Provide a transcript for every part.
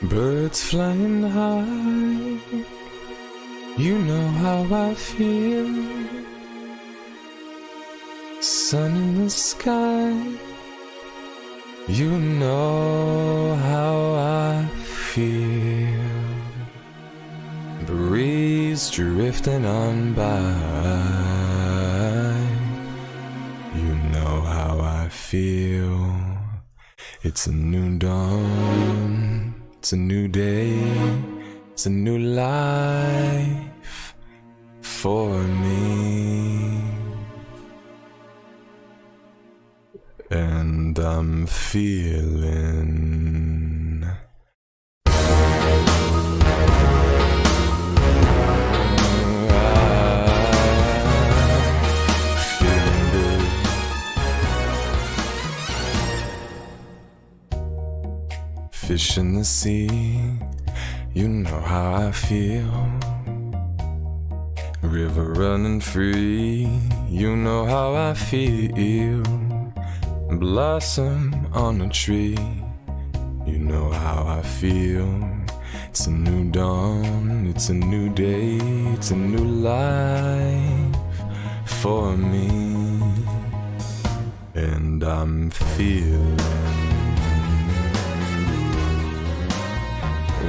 Birds flying high, you know how I feel. Sun in the sky, you know how I feel. Breeze drifting on by, you know how I feel. It's a new dawn, it's a new day, it's a new life for me. And I'm feeling good. Fish in the sea, you know how I feel. River running free, you know how I feel. Blossom on a tree, you know how I feel. It's a new dawn, it's a new day, it's a new life for me. And I'm feeling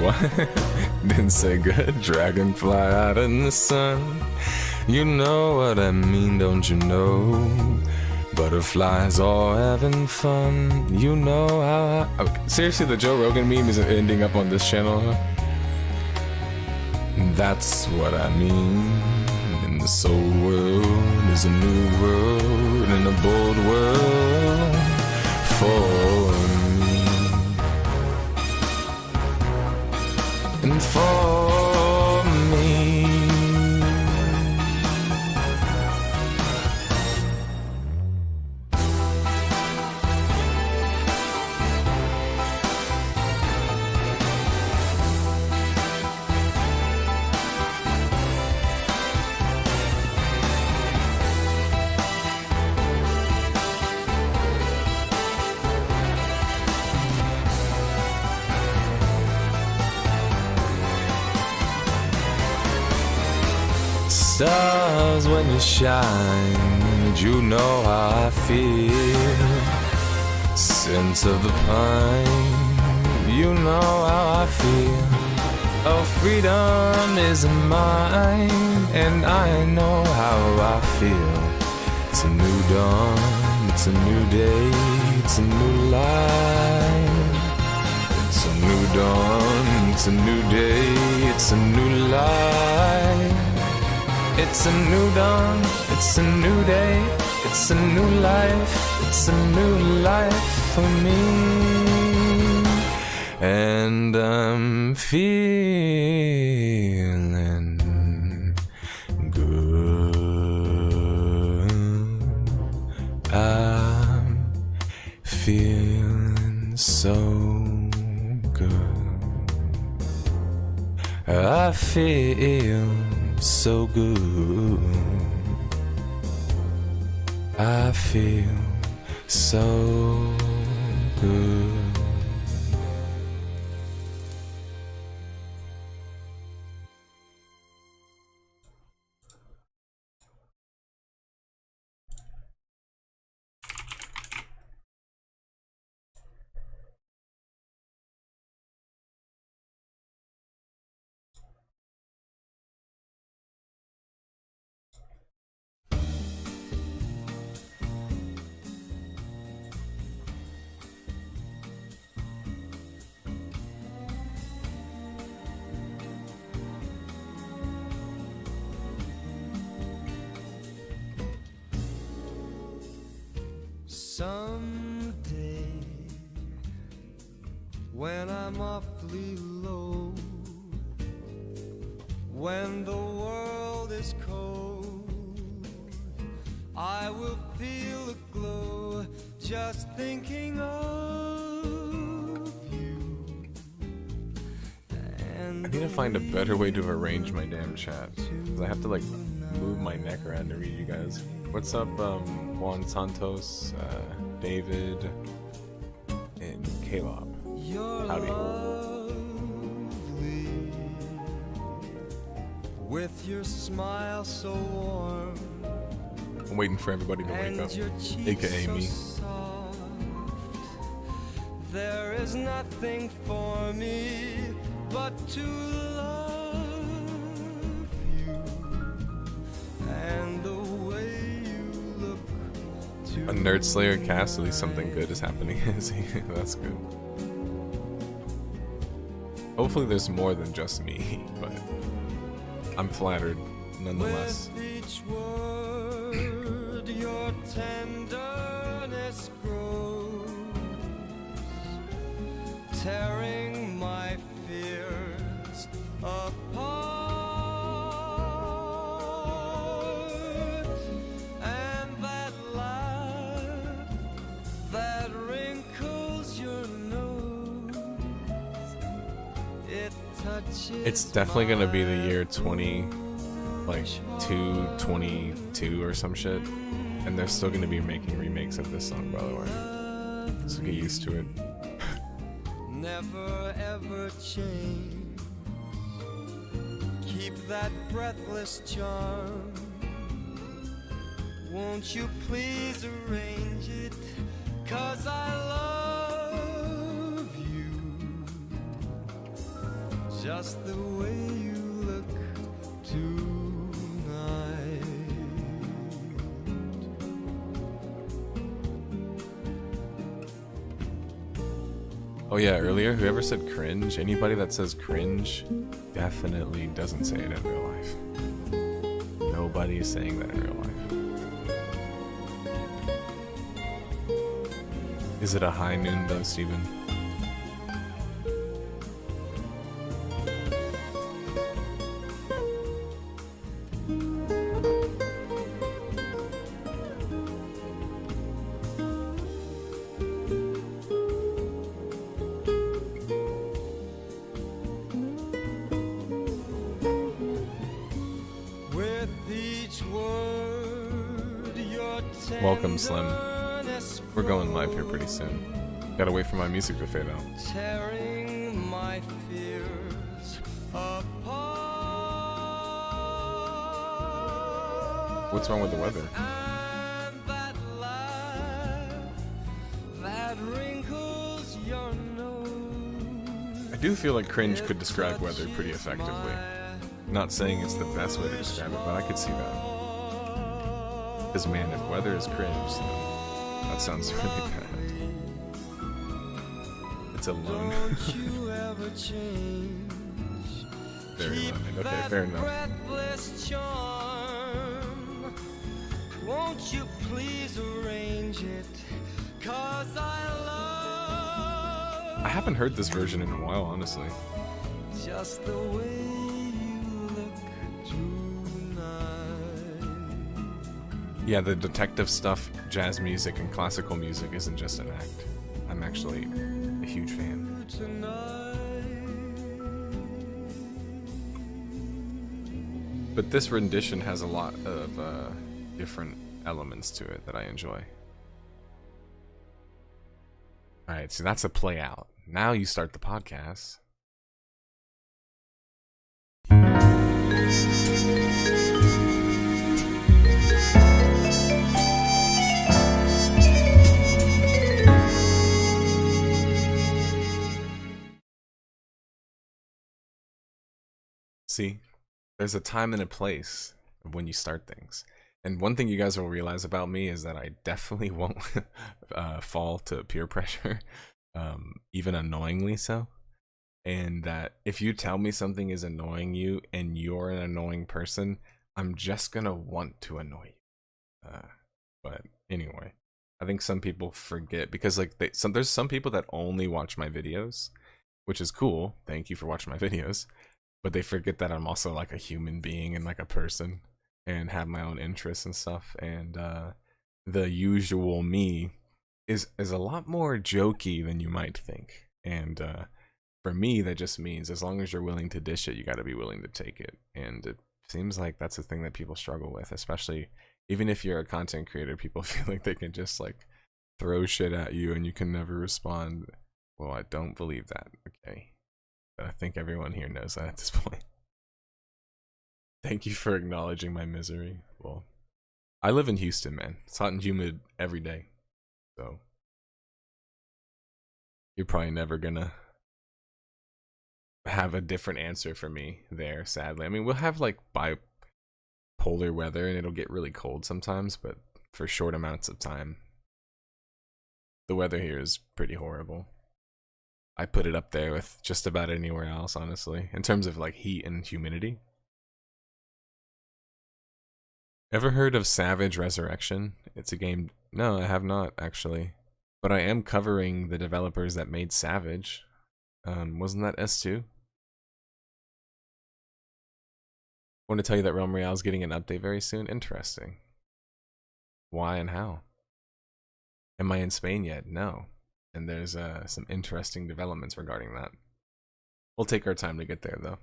what? Didn't say good. Dragonfly out in the sun, you know what I mean, don't you know? Butterflies all having fun, you know how I... Okay, seriously, the Joe Rogan meme is ending up on this channel, huh? That's what I mean. In the soul world is a new world, and a bold world for me. And for me. Stars when you shine, you know how I feel. Scent of the pine, you know how I feel. Oh, freedom is mine, and I know how I feel. It's a new dawn, it's a new day, it's a new life. It's a new dawn, it's a new day, it's a new life. It's a new dawn, it's a new day, it's a new life, it's a new life for me. And I'm feeling good. I'm feeling so good. I feel so good. I feel so good. Someday, when I'm awfully low, when the world is cold, I will feel a glow just thinking of you. And I need to find a better way to arrange my damn chat, because I have to like move my neck around to read you guys. What's up, Juan Santos, David, and Caleb? Howdy. with your smile so warm. I'm waiting for everybody to wake up, aka me. Soft. There is nothing for me but to love you, and the way you look to A Nerd Slayer cast, at least something good is happening. That's good. Hopefully there's more than just me, but I'm flattered nonetheless. with each word your tenderness grows, tearing my fears apart. And that laugh that wrinkles your nose, it touches It's definitely gonna be the year 222 or some shit, and they're still gonna be making remakes of this song, by the way. So get used to it. never ever change. Keep that breathless charm. Won't you please arrange it? 'Cause I love you just the way you look tonight. Oh yeah, earlier, whoever said cringe, anybody that says cringe definitely doesn't say it in real life. Nobody is saying that in real life. Is it a high noon though, Steven? With each word your Welcome, Slim. tenderness We're going live here pretty soon. Gotta wait for my music to fade out. tearing my fears apart. What's wrong with the weather? And that laugh that wrinkles your nose. I do feel like cringe could describe weather pretty effectively. Not saying it's the best way to describe it, but I could see that. Because man, if weather is cringe, then that sounds really bad. It's a loan. Don't you ever change. Very Keep low. Okay, that fair enough. breathless charm. Won't you please arrange it? 'Cause I I haven't heard this version in a while, honestly. love just the way you look tonight. Yeah, the detective stuff, jazz music, and classical music isn't just an act. I'm actually a huge fan. But this rendition has a lot of different elements to it that I enjoy. Alright, so that's a play out. Now you start the podcast. See, there's a time and a place of when you start things. And one thing you guys will realize about me is that I definitely won't fall to peer pressure, even annoyingly so. And that if you tell me something is annoying you and you're an annoying person, I'm just gonna want to annoy you. But anyway, I think some people forget because like there's some people that only watch my videos, which is cool. Thank you for watching my videos. But they forget that I'm also like a human being and like a person and have my own interests and stuff. And the usual me is a lot more jokey than you might think. And for me, that just means as long as you're willing to dish it, you got to be willing to take it. And it seems like that's a thing that people struggle with, especially even if you're a content creator. People feel like they can just like throw shit at you and you can never respond. Well, I don't believe that. Okay. I think everyone here knows that at this point. Thank you for acknowledging my misery. Well, I live in Houston, man. It's hot and humid every day. So you're probably never gonna have a different answer for me there, sadly. I mean, we'll have like bipolar weather and it'll get really cold sometimes, but for short amounts of time, the weather here is pretty horrible. I put it up there with just about anywhere else, honestly, in terms of like heat and humidity. Ever heard of Savage Resurrection? It's a game. No, I have not actually, but I am covering the developers that made Savage. Wasn't that S2? I want to tell you that Realm Royale is getting an update very soon. Interesting. Why and how? Am I in Spain yet? No. And there's some interesting developments regarding that. We'll take our time to get there, though.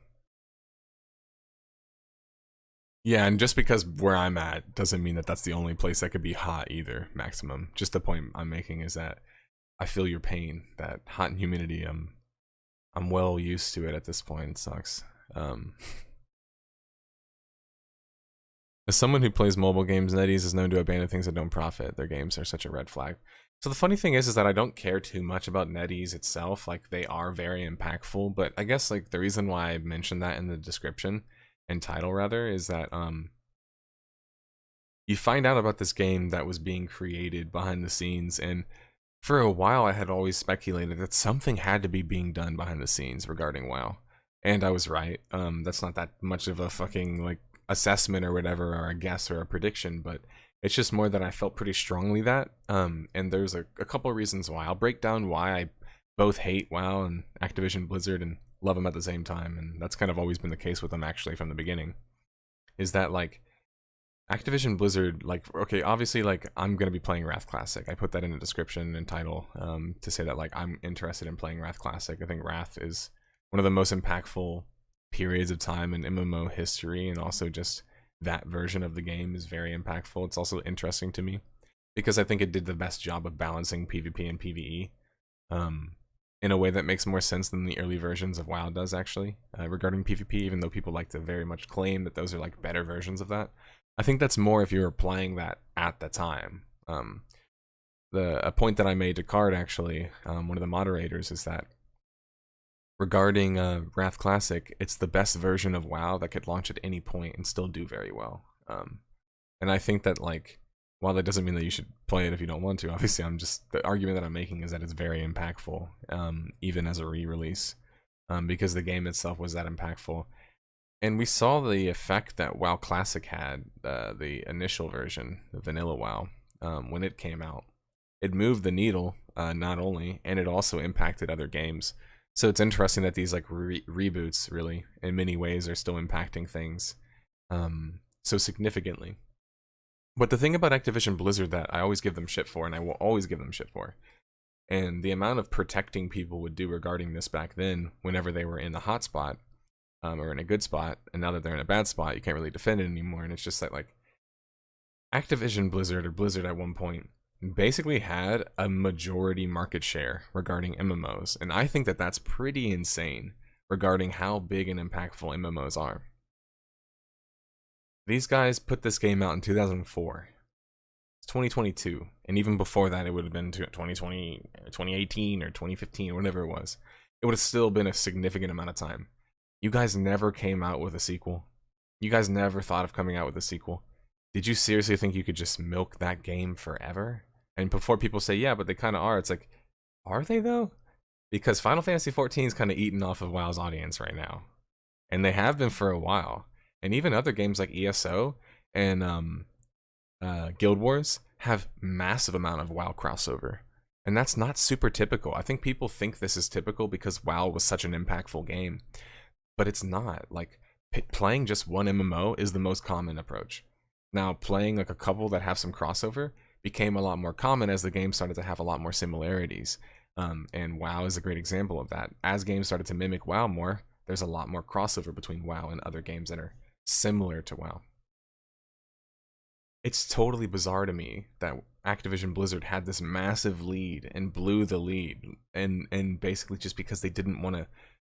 Yeah, and just because where I'm at doesn't mean that that's the only place that could be hot either, maximum. Just the point I'm making is that I feel your pain, that hot and humidity. I'm well used to it at this point. It sucks. As someone who plays mobile games, NetEase is known to abandon things that don't profit. Their games are such a red flag. So the funny thing is that I don't care too much about NetEase itself. Like, they are very impactful, but I guess like the reason why I mentioned that in the description and title rather is that you find out about this game that was being created behind the scenes, and for a while I had always speculated that something had to be being done behind the scenes regarding WoW, and I was right. That's not that much of a fucking like assessment or whatever, or a guess or a prediction, but it's just more that I felt pretty strongly that and there's a couple of reasons why. I'll break down why I both hate WoW and Activision Blizzard and love them at the same time, and that's kind of always been the case with them actually from the beginning. Is that like Activision Blizzard, like, okay, obviously like I'm gonna be playing Wrath Classic. I put that in the description and title to say that like I'm interested in playing Wrath Classic. I think Wrath is one of the most impactful periods of time in MMO history, and also just that version of the game is very impactful. It's also interesting to me because I think it did the best job of balancing PvP and PvE in a way that makes more sense than the early versions of WoW does actually regarding PvP, even though people like to very much claim that those are like better versions of that. I think that's more if you were playing that at the time. A point that I made to Card actually, one of the moderators, is that regarding Wrath Classic, it's the best version of WoW that could launch at any point and still do very well. And I think that, like, while that doesn't mean that you should play it if you don't want to, obviously the argument that I'm making is that it's very impactful, even as a re-release, because the game itself was that impactful. And we saw the effect that WoW Classic had, the initial version, the vanilla WoW, when it came out. It moved the needle, not only, and it also impacted other games. So it's interesting that these like reboots really, in many ways, are still impacting things so significantly. But the thing about Activision Blizzard that I always give them shit for, and I will always give them shit for, and the amount of protecting people would do regarding this back then, whenever they were in the hot spot, or in a good spot, and now that they're in a bad spot, you can't really defend it anymore. And it's just that, like, Activision Blizzard, or Blizzard at one point, basically had a majority market share regarding MMOs, and I think that that's pretty insane regarding how big and impactful MMOs are. These guys put this game out in 2004. It's 2022, and even before that it would have been 2020, 2018, or 2015, or whatever it was. It would have still been a significant amount of time. You guys never came out with a sequel. You guys never thought of coming out with a sequel. Did you seriously think you could just milk that game forever? And before people say, yeah, but they kind of are, it's like, are they though? Because Final Fantasy XIV is kind of eating off of WoW's audience right now. And they have been for a while. And even other games like ESO and Guild Wars have massive amount of WoW crossover. And that's not super typical. I think people think this is typical because WoW was such an impactful game. But it's not. Like, playing just one MMO is the most common approach. Now, playing like a couple that have some crossover became a lot more common as the game started to have a lot more similarities. And WoW is a great example of that. As games started to mimic WoW more, there's a lot more crossover between WoW and other games that are similar to WoW. It's totally bizarre to me that Activision Blizzard had this massive lead and blew the lead, and basically just because they didn't want to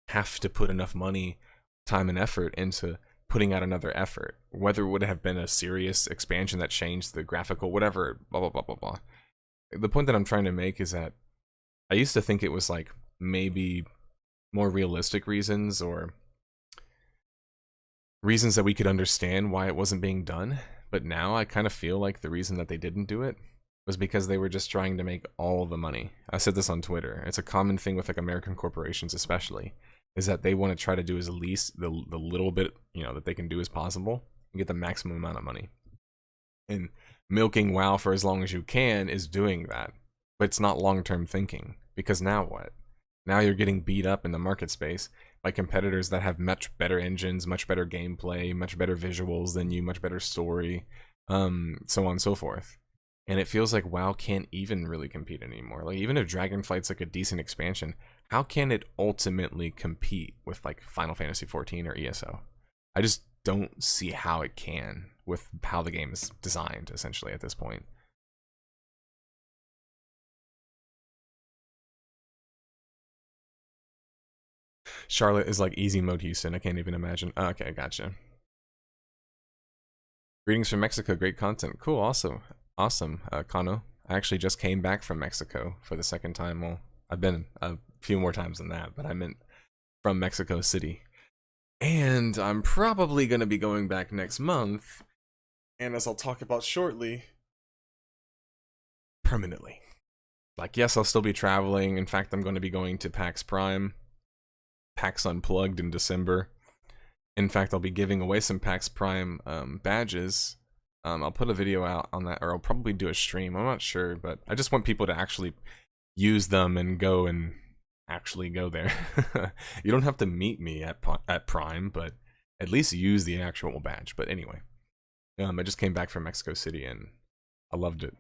have to put enough money, time, and effort into putting out another effort. Whether it would have been a serious expansion that changed the graphical, whatever, blah, blah, blah, blah, blah. The point that I'm trying to make is that I used to think it was like maybe more realistic reasons or reasons that we could understand why it wasn't being done. But now I kind of feel like the reason that they didn't do it was because they were just trying to make all the money. I said this on Twitter. It's a common thing with like American corporations especially, is that they want to try to do as least the little bit, you know, that they can do as possible and get the maximum amount of money. And milking WoW for as long as you can is doing that. But it's not long-term thinking, because now what? Now you're getting beat up in the market space by competitors that have much better engines, much better gameplay, much better visuals than you, much better story, so on and so forth. And it feels like WoW can't even really compete anymore. Like, even if Dragonflight's like a decent expansion, how can it ultimately compete with like Final Fantasy XIV or ESO? I just don't see how it can with how the game is designed, essentially, at this point. Charlotte is like easy mode Houston. I can't even imagine. Oh, okay, gotcha. Greetings from Mexico. Great content. Cool. Awesome. Awesome, Kano. I actually just came back from Mexico for the second time. Well, I've been a few more times than that, but I meant from Mexico City. And I'm probably going to be going back next month. And as I'll talk about shortly, permanently. Like, yes, I'll still be traveling. In fact, I'm going to be going to PAX Prime, PAX Unplugged in December. In fact, I'll be giving away some PAX Prime badges. I'll put a video out on that, or I'll probably do a stream. I'm not sure, but I just want people to actually use them and go and actually go there. You don't have to meet me at Prime, but at least use the actual badge. But anyway, I just came back from Mexico City and I loved it.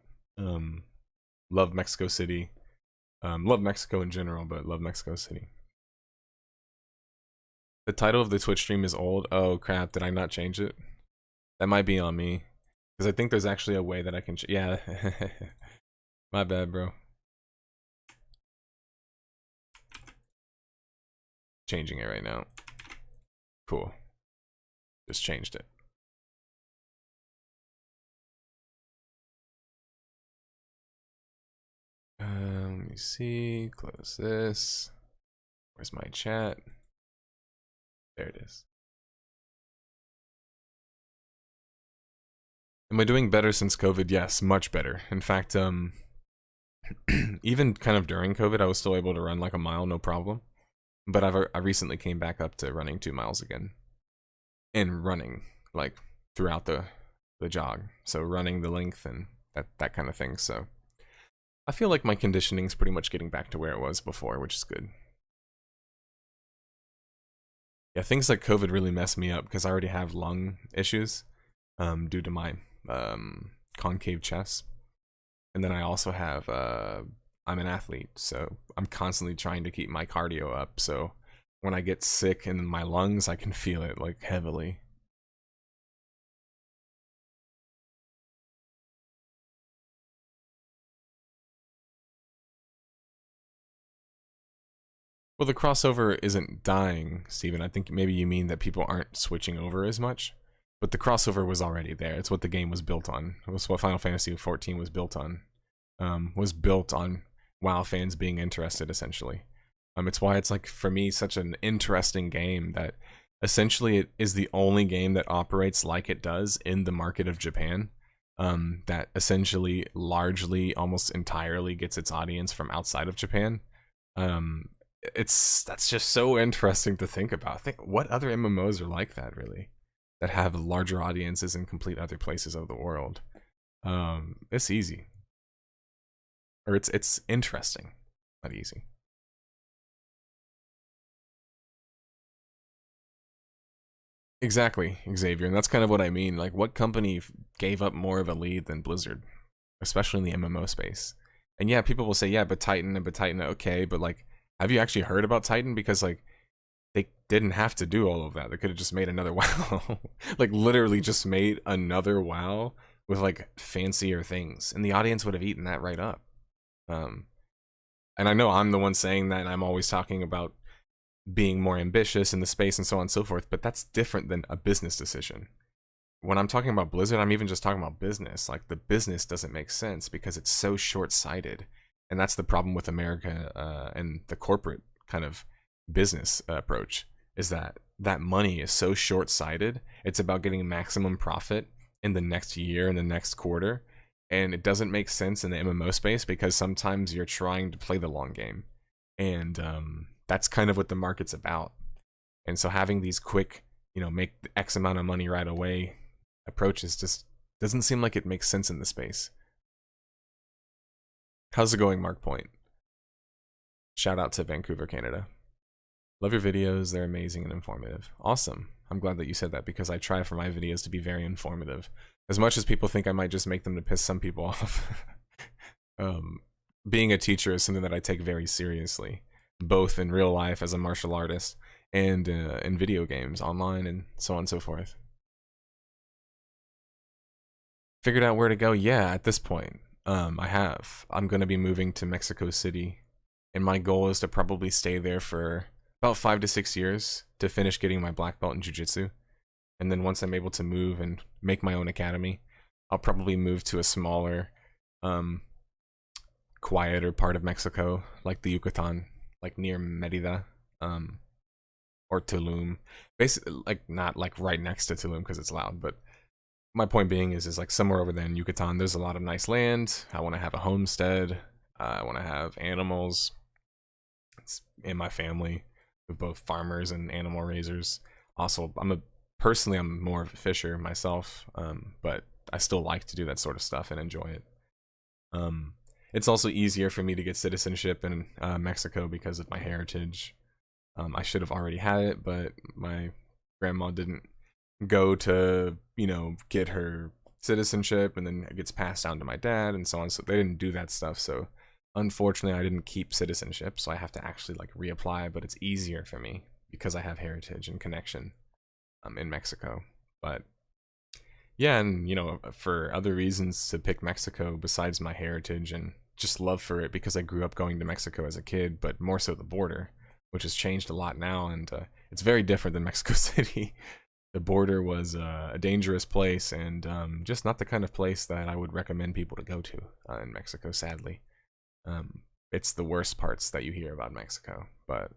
Love Mexico City. Love Mexico in general, but love Mexico City. The title of the Twitch stream is old. Oh crap, did I not change it? That might be on me. Because I think there's actually a way that I can yeah. My bad, bro. Changing it right now. Cool. Just changed it. Let me see. Close this. Where's my chat? There it is. Am I doing better since COVID? Yes, much better. In fact, even kind of during COVID, I was still able to run like a mile, no problem. But I recently came back up to running 2 miles again. And running, like, throughout the jog. So running the length and that kind of thing. So I feel like my conditioning's pretty much getting back to where it was before, which is good. Yeah, things like COVID really messed me up because I already have lung issues due to my concave chest. And then I also have, I'm an athlete, so I'm constantly trying to keep my cardio up. So when I get sick in my lungs, I can feel it like heavily. Well, the crossover isn't dying, Steven. I think maybe you mean that people aren't switching over as much. But the crossover was already there. It's what the game was built on. It was what Final Fantasy XIV was built on. Was built on WoW fans being interested, essentially. It's why it's, like, for me, such an interesting game that essentially it is the only game that operates like it does in the market of Japan. That essentially, largely, almost entirely gets its audience from outside of Japan. That's just so interesting to think about. I think, what other MMOs are like that, really? That have larger audiences in complete other places of the world. It's easy. Or it's interesting, not easy. Exactly, Xavier, and that's kind of what I mean. Like, what company gave up more of a lead than Blizzard? Especially in the MMO space. And yeah, people will say, yeah, but Titan, okay, but like, have you actually heard about Titan? Because like, they didn't have to do all of that. They could have just made another WoW. Like, literally just made another WoW with, like, fancier things. And the audience would have eaten that right up. And I know I'm the one saying that, and I'm always talking about being more ambitious in the space and so on and so forth, but that's different than a business decision. When I'm talking about Blizzard, I'm even just talking about business. Like, the business doesn't make sense because it's so short-sighted. And that's the problem with America and the corporate kind of business approach, is that that money is so short-sighted. It's about getting maximum profit in the next year, in the next quarter. And it doesn't make sense in the MMO space because sometimes you're trying to play the long game. And that's kind of what the market's about. And so having these quick, make X amount of money right away approaches just doesn't seem like it makes sense in the space. How's it going, Mark Point? Shout out to Vancouver, Canada. Love your videos, they're amazing and informative. Awesome. I'm glad that you said that because I try for my videos to be very informative. As much as people think I might just make them to piss some people off. Being a teacher is something that I take very seriously, both in real life as a martial artist and in video games, online, and so on and so forth. Figured out where to go? Yeah, at this point, I have. I'm going to be moving to Mexico City, and my goal is to probably stay there for about 5 to 6 years to finish getting my black belt in jiu-jitsu. And then once I'm able to move and make my own academy, I'll probably move to a smaller, quieter part of Mexico, like the Yucatan, like near Merida, or Tulum. Basically, like not like right next to Tulum because it's loud, but my point being is like somewhere over there in Yucatan, there's a lot of nice land. I want to have a homestead. I want to have animals in my family, with both farmers and animal raisers. Also, I'm more of a fisher myself, but I still like to do that sort of stuff and enjoy it. It's also easier for me to get citizenship in Mexico because of my heritage. I should have already had it, but my grandma didn't go to, get her citizenship, and then it gets passed down to my dad and so on. So they didn't do that stuff. So unfortunately, I didn't keep citizenship. So I have to actually like reapply, but it's easier for me because I have heritage and connection in Mexico. But yeah, and for other reasons to pick Mexico besides my heritage and just love for it, because I grew up going to Mexico as a kid, but more so the border, which has changed a lot now, and it's very different than Mexico City. The border was a dangerous place, and just not the kind of place that I would recommend people to go to in Mexico, sadly. It's the worst parts that you hear about Mexico, but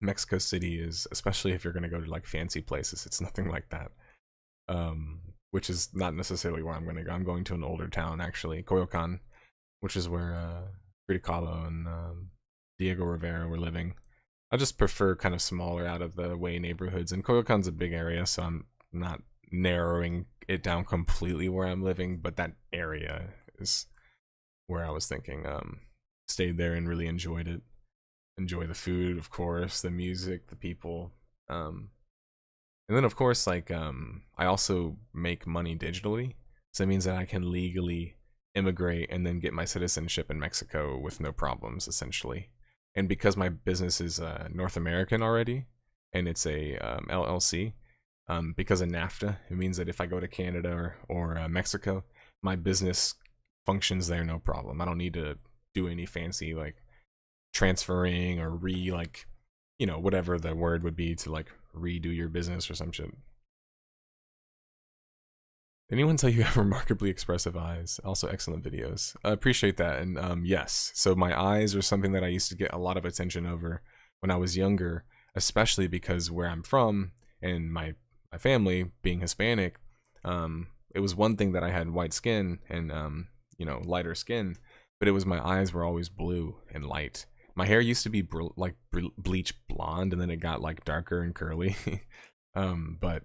Mexico City is, especially if you're going to go to like fancy places, it's nothing like that. Which is not necessarily where I'm going to go. I'm going to an older town, actually, Coyoacan, which is where Frida Kahlo and Diego Rivera were living. I just prefer kind of smaller, out of the way neighborhoods, and Coyoacan's a big area, so I'm not narrowing it down completely where I'm living, but that area is where I was thinking. Stayed there and really enjoyed it. Enjoy the food, of course, the music, the people. And then, of course, like, I also make money digitally, so it means that I can legally immigrate and then get my citizenship in Mexico with no problems, essentially. And because my business is North American already, and it's a LLC, because of NAFTA, it means that if I go to Canada or Mexico, my business functions there no problem. I don't need to do any fancy, like, transferring or whatever the word would be to, like, redo your business or some shit. Anyone tell you have remarkably expressive eyes? Also excellent videos. I appreciate that. And yes, so my eyes are something that I used to get a lot of attention over when I was younger, especially because where I'm from and my family being Hispanic, it was one thing that I had white skin and lighter skin, but it was my eyes were always blue and light. My hair used to be bleach blonde, and then it got like darker and curly. But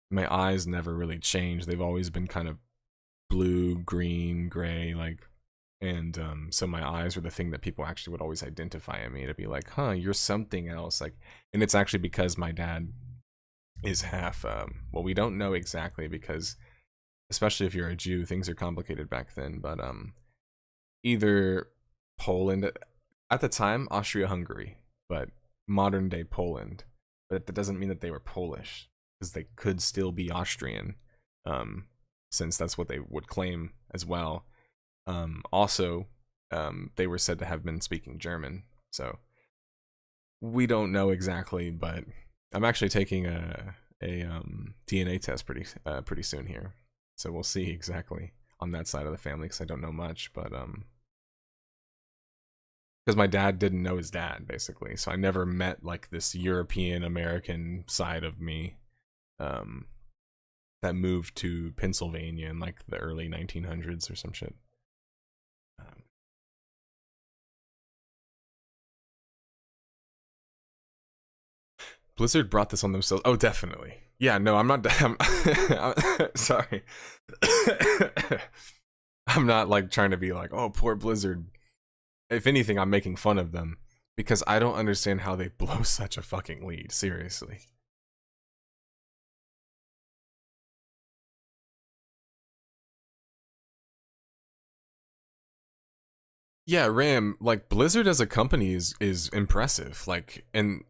my eyes never really changed. They've always been kind of blue, green, gray, and so my eyes were the thing that people actually would always identify in me, to be like, huh, you're something else. And it's actually because my dad is half, well, we don't know exactly, because especially if you're a Jew, things are complicated back then, but either Poland, at the time, Austria-Hungary, but modern day Poland. But that doesn't mean that they were Polish, because they could still be Austrian, since that's what they would claim as well. Also, they were said to have been speaking German, so we don't know exactly, but I'm actually taking a DNA test pretty soon here, so we'll see exactly on that side of the family, because I don't know much, but because my dad didn't know his dad, basically, so I never met like this European American side of me that moved to Pennsylvania in like the early 1900s or some shit. Blizzard brought this on themselves. Oh, definitely. Yeah, no, I'm not. I'm sorry. I'm not like trying to be like, oh, poor Blizzard. If anything, I'm making fun of them because I don't understand how they blow such a fucking lead. Seriously. Yeah, Ram, like Blizzard as a company is impressive. Like, and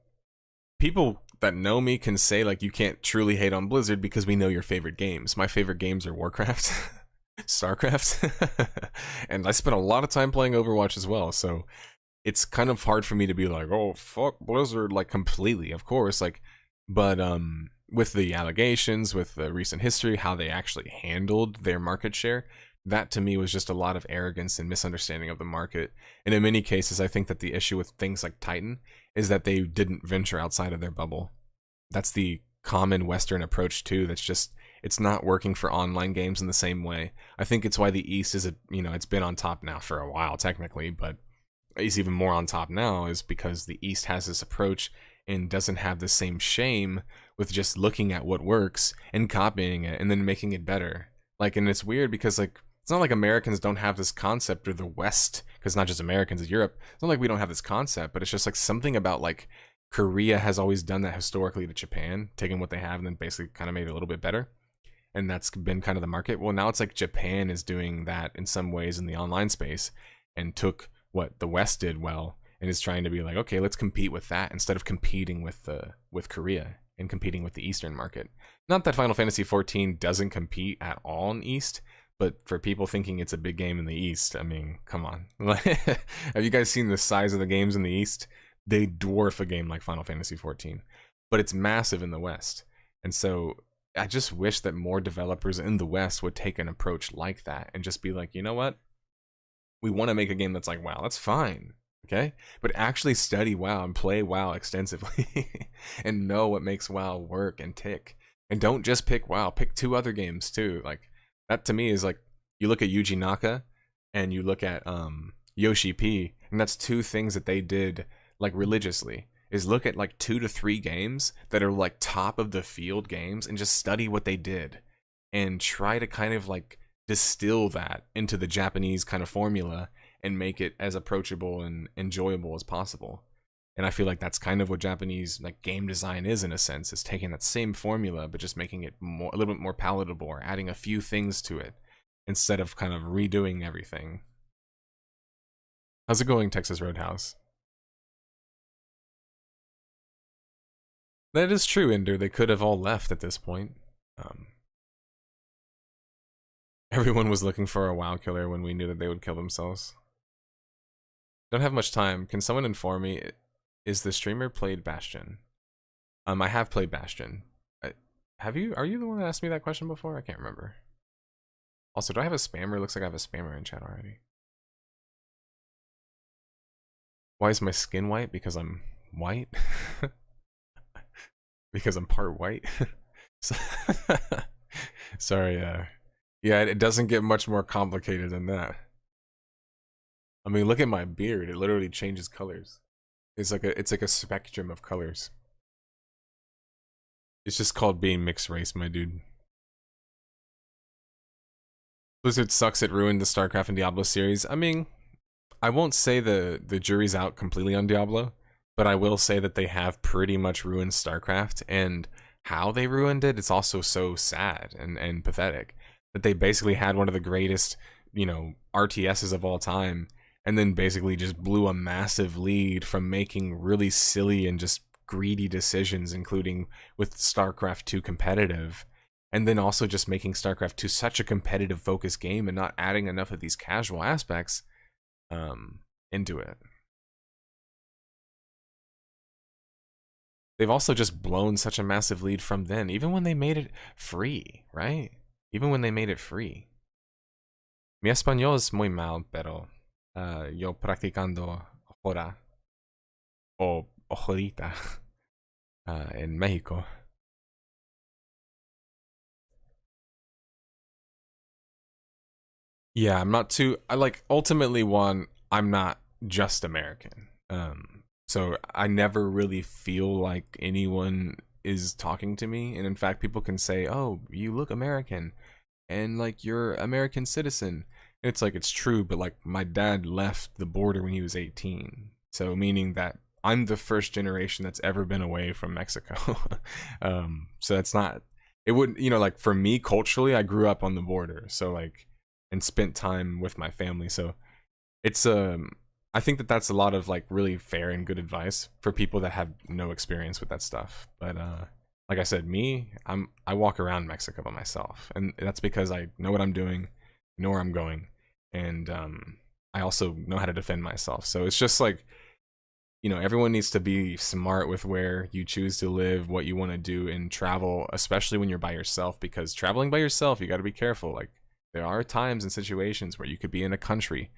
people that know me can say like you can't truly hate on Blizzard because we know your favorite games. My favorite games are Warcraft, StarCraft, and I spent a lot of time playing Overwatch as well. So it's kind of hard for me to be like, oh fuck Blizzard, like completely, of course, like, but with the allegations, with the recent history, how they actually handled their market share, that to me was just a lot of arrogance and misunderstanding of the market. And in many cases, I think that the issue with things like Titan is that they didn't venture outside of their bubble. That's the common Western approach too. That's just, it's not working for online games in the same way. I think it's why the East is it's been on top now for a while technically, but is even more on top now is because the East has this approach and doesn't have the same shame with just looking at what works and copying it and then making it better. Like, and it's weird because like, it's not like Americans don't have this concept, or the West, because not just Americans, it's Europe. It's not like we don't have this concept, but it's just like something about like Korea has always done that historically to Japan, taking what they have and then basically kind of made it a little bit better. And that's been kind of the market. Well, now it's like Japan is doing that in some ways in the online space and took what the West did well and is trying to be like, okay, let's compete with that instead of competing with Korea and competing with the Eastern market. Not that Final Fantasy XIV doesn't compete at all in East, but for people thinking it's a big game in the East, I mean, come on. Have you guys seen the size of the games in the East? They dwarf a game like Final Fantasy XIV, but it's massive in the West. And so I just wish that more developers in the West would take an approach like that and just be like, you know what? We want to make a game that's like WoW. That's fine. Okay? But actually study WoW and play WoW extensively and know what makes WoW work and tick. And don't just pick WoW. Pick 2 other games too. Like, that to me is like, you look at Yuji Naka and you look at Yoshi P, and that's 2 things that they did like religiously, is look at like 2 to 3 games that are like top of the field games and just study what they did and try to kind of like distill that into the Japanese kind of formula and make it as approachable and enjoyable as possible. And I feel like that's kind of what Japanese like game design is, in a sense, is taking that same formula but just making it more, a little bit more palatable, or adding a few things to it instead of kind of redoing everything. How's it going, Texas Roadhouse? That is true, Ender. They could have all left at this point. Everyone was looking for a WoW killer when we knew that they would kill themselves. Don't have much time. Can someone inform me? Is the streamer played Bastion? I have played Bastion. Have you? Are you the one that asked me that question before? I can't remember. Also, do I have a spammer? It looks like I have a spammer in chat already. Why is my skin white? Because I'm white? Because I'm part white? Sorry, yeah, it doesn't get much more complicated than that. I mean, look at my beard. It literally changes colors. It's like a spectrum of colors. It's just called being mixed race, my dude. Blizzard sucks. It ruined the StarCraft and Diablo series. I mean, I won't say the jury's out completely on Diablo, but I will say that they have pretty much ruined StarCraft, and how they ruined it, it's also so sad and pathetic that they basically had one of the greatest, RTSs of all time, and then basically just blew a massive lead from making really silly and just greedy decisions, including with StarCraft 2 competitive, and then also just making StarCraft 2 such a competitive focused game and not adding enough of these casual aspects into it. they've also just blown such a massive lead from then, even when they made it free, right? Even when they made it free. Mi español es muy mal, pero yo practicando ahora o ahorita en México. Yeah, I'm not too. I like ultimately one. I'm not just American. So I never really feel like anyone is talking to me, and in fact, people can say, "Oh, you look American," and like you're American citizen. And it's like it's true, but like my dad left the border when he was 18, so meaning that I'm the first generation that's ever been away from Mexico. So that's not. It would, like for me culturally, I grew up on the border, so like and spent time with my family. So it's I think that that's a lot of like really fair and good advice for people that have no experience with that stuff. But like I said, I walk around Mexico by myself, and that's because I know what I'm doing, know where I'm going, and I also know how to defend myself. So it's just like, everyone needs to be smart with where you choose to live, what you want to do, and travel, especially when you're by yourself, because traveling by yourself, you got to be careful. Like there are times and situations where you could be in a country.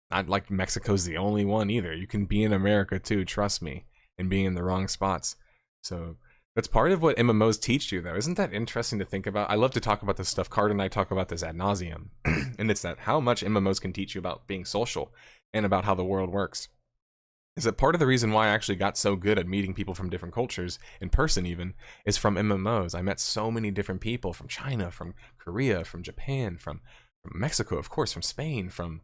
Not like Mexico's the only one either. You can be in America too, trust me, and being in the wrong spots. So that's part of what MMOs teach you, though. Isn't that interesting to think about? I love to talk about this stuff. Card and I talk about this ad nauseum. And it's that how much MMOs can teach you about being social and about how the world works. Is that part of the reason why I actually got so good at meeting people from different cultures, in person even, is from MMOs. I met so many different people from China, from Korea, from Japan, from Mexico, of course, from Spain, from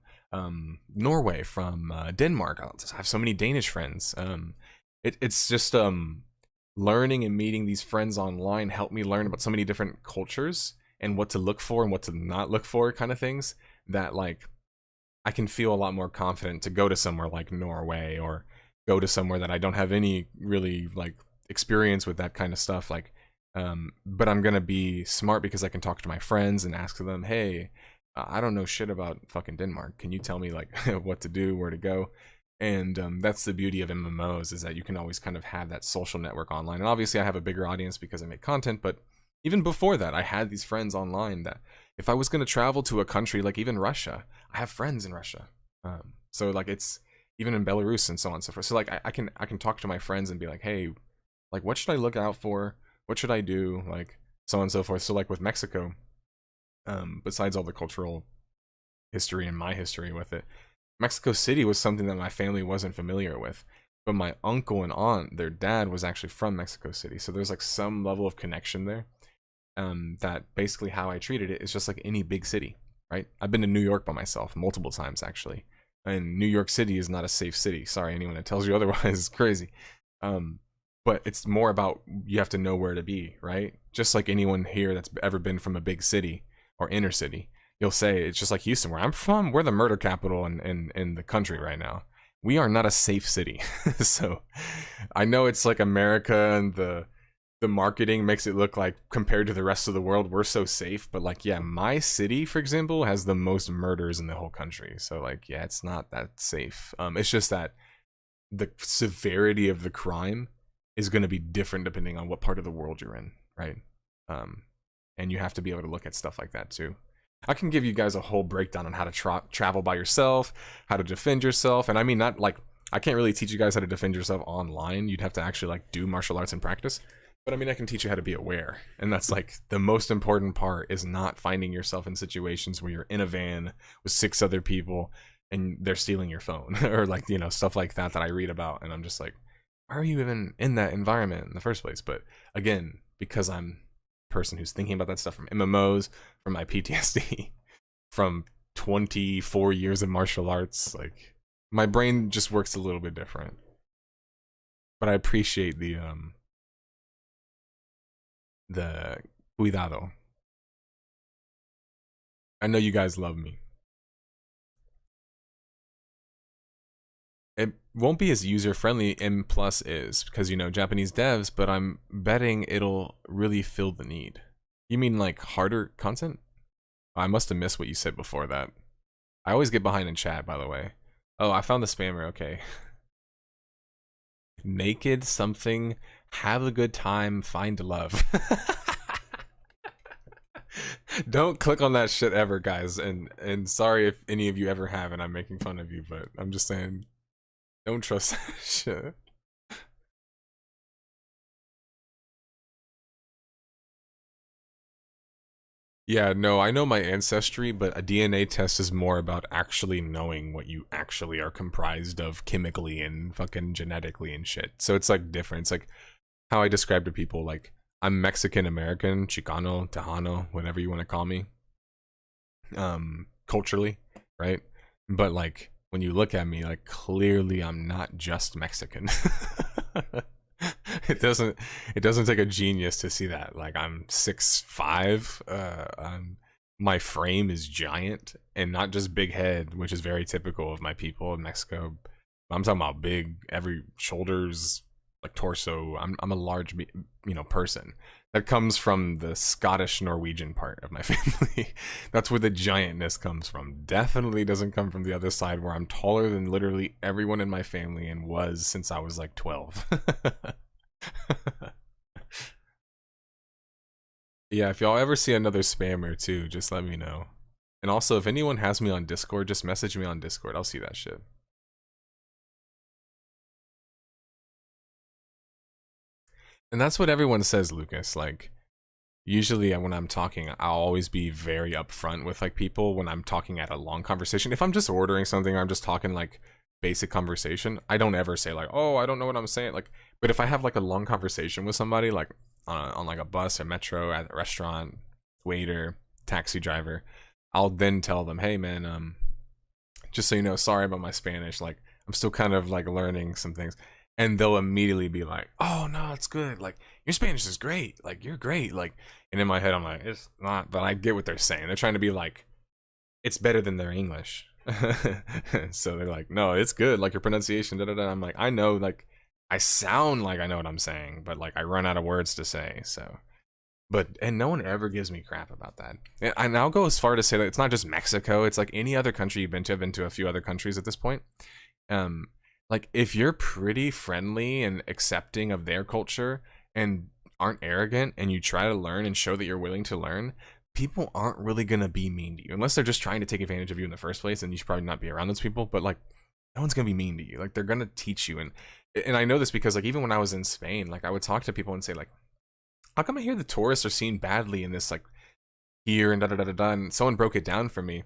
Norway, from Denmark. I have so many Danish friends. It's just learning and meeting these friends online helped me learn about so many different cultures and what to look for and what to not look for, kind of things, that like I can feel a lot more confident to go to somewhere like Norway or go to somewhere that I don't have any really like experience with that kind of stuff. Like, but I'm gonna be smart because I can talk to my friends and ask them, hey, I don't know shit about fucking Denmark. Can you tell me like what to do, where to go? And that's the beauty of MMOs, is that you can always kind of have that social network online. And obviously I have a bigger audience because I make content, but even before that, I had these friends online that if I was going to travel to a country like even Russia, I have friends in Russia. So like it's even in Belarus and so on and so forth. So like I can talk to my friends and be like, hey, like what should I look out for? What should I do? Like so on and so forth. So like with Mexico, besides all the cultural history and my history with it, Mexico City was something that my family wasn't familiar with. But my uncle and aunt, their dad was actually from Mexico City. So there's like some level of connection there. That basically how I treated it is just like any big city, right? I've been to New York by myself multiple times actually, and New York City is not a safe city. Sorry, anyone that tells you otherwise is crazy. But it's more about you have to know where to be, right? Just like anyone here that's ever been from a big city or inner city, you'll say it's just like Houston, where I'm from. We're the murder capital in the country right now. We are not a safe city. So I know it's like America and the marketing makes it look like compared to the rest of the world we're so safe, but like yeah, my city for example has the most murders in the whole country. So like yeah, it's not that safe. It's just that the severity of the crime is going to be different depending on what part of the world you're in, right? And you have to be able to look at stuff like that too. I can give you guys a whole breakdown on how to travel by yourself, how to defend yourself, and I mean not like I can't really teach you guys how to defend yourself online. You'd have to actually like do martial arts in practice. But I mean, I can teach you how to be aware. And that's like the most important part, is not finding yourself in situations where you're in a van with 6 other people and they're stealing your phone or like, stuff like that I read about. And I'm just like, why are you even in that environment in the first place? But again, because I'm a person who's thinking about that stuff from MMOs, from my PTSD, from 24 years of martial arts, like my brain just works a little bit different. But I appreciate the cuidado. I know you guys love me. It won't be as user friendly M Plus is, because Japanese devs, but I'm betting it'll really fill the need. You mean like harder content? I must have missed what you said before that. I always get behind in chat, by the way. Oh, I found the spammer, okay. Naked something, have a good time, find love. Don't click on that shit ever, guys. And sorry if any of you ever have and I'm making fun of you, but I'm just saying, don't trust that shit. Yeah, no, I know my ancestry, but a DNA test is more about actually knowing what you actually are comprised of chemically and fucking genetically and shit. So it's like different. It's like how I describe to people, like, I'm Mexican American, Chicano, Tejano, whatever you want to call me, culturally, right? But like when you look at me, like clearly I'm not just Mexican. it doesn't it doesn't take a genius to see that. Like I'm 6'5", my frame is giant and not just big head, which is very typical of my people in Mexico. I'm talking about big, every shoulders, like torso. I'm a large, person. That comes from the Scottish Norwegian part of my family. That's where the giantness comes from. Definitely doesn't come from the other side where I'm taller than literally everyone in my family and was since I was like 12. Yeah, if y'all ever see another spammer too, just let me know. And also, if anyone has me on Discord, just message me on Discord. I'll see that shit. And that's what everyone says, Lucas. Like, usually when I'm talking, I'll always be very upfront with like people when I'm talking at a long conversation. If I'm just ordering something or I'm just talking like basic conversation, I don't ever say like, oh, I don't know what I'm saying. Like, but if I have like a long conversation with somebody, like on like a bus or metro, at a restaurant, waiter, taxi driver, I'll then tell them, hey man, just so you know, sorry about my Spanish. Like, I'm still kind of like learning some things. And they'll immediately be like, oh no, it's good. Like, your Spanish is great. Like, you're great. Like, and in my head, I'm like, it's not, but I get what they're saying. They're trying to be like, it's better than their English. So they're like, no, it's good. Like, your pronunciation, da da da. I'm like, I know, like, I sound like I know what I'm saying, but like, I run out of words to say. So, and no one ever gives me crap about that. And I'll go as far to say that it's not just Mexico. It's like any other country you've been to. I've been to a few other countries at this point. Like, if you're pretty friendly and accepting of their culture and aren't arrogant and you try to learn and show that you're willing to learn, people aren't really gonna be mean to you unless they're just trying to take advantage of you in the first place, and you should probably not be around those people. But like, no one's gonna be mean to you. Like, they're gonna teach you. And I know this because like even when I was in Spain, like I would talk to people and say like, how come I hear the tourists are seen badly in this like here and da da da da da, and someone broke it down for me.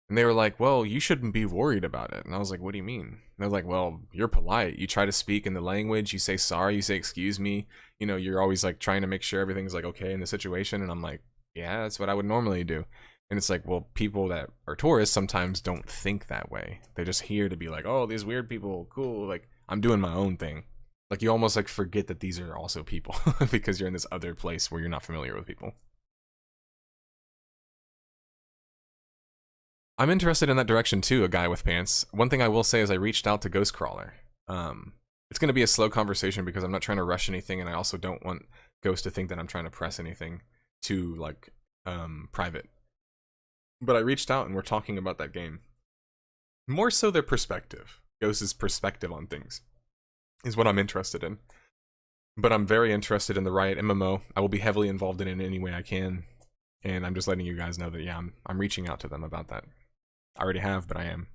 And they were like, well, you shouldn't be worried about it. And I was like, what do you mean? And I was like, well, you're polite. You try to speak in the language. You say sorry. You say excuse me. You know, you're always like trying to make sure everything's like okay in the situation. And I'm like, yeah, that's what I would normally do. And it's like, well, people that are tourists sometimes don't think that way. They're just here to be like, oh, these weird people, cool. Like, I'm doing my own thing. Like, you almost like forget that these are also people because you're in this other place where you're not familiar with people. I'm interested in that direction too, a guy with pants. One thing I will say is I reached out to Ghostcrawler. It's going to be a slow conversation because I'm not trying to rush anything, and I also don't want Ghost to think that I'm trying to press anything too, like, private. But I reached out and we're talking about that game. More so their perspective. Ghost's perspective on things is what I'm interested in. But I'm very interested in the Riot MMO. I will be heavily involved in it in any way I can. And I'm just letting you guys know that, yeah, I'm reaching out to them about that. I already have, but I am.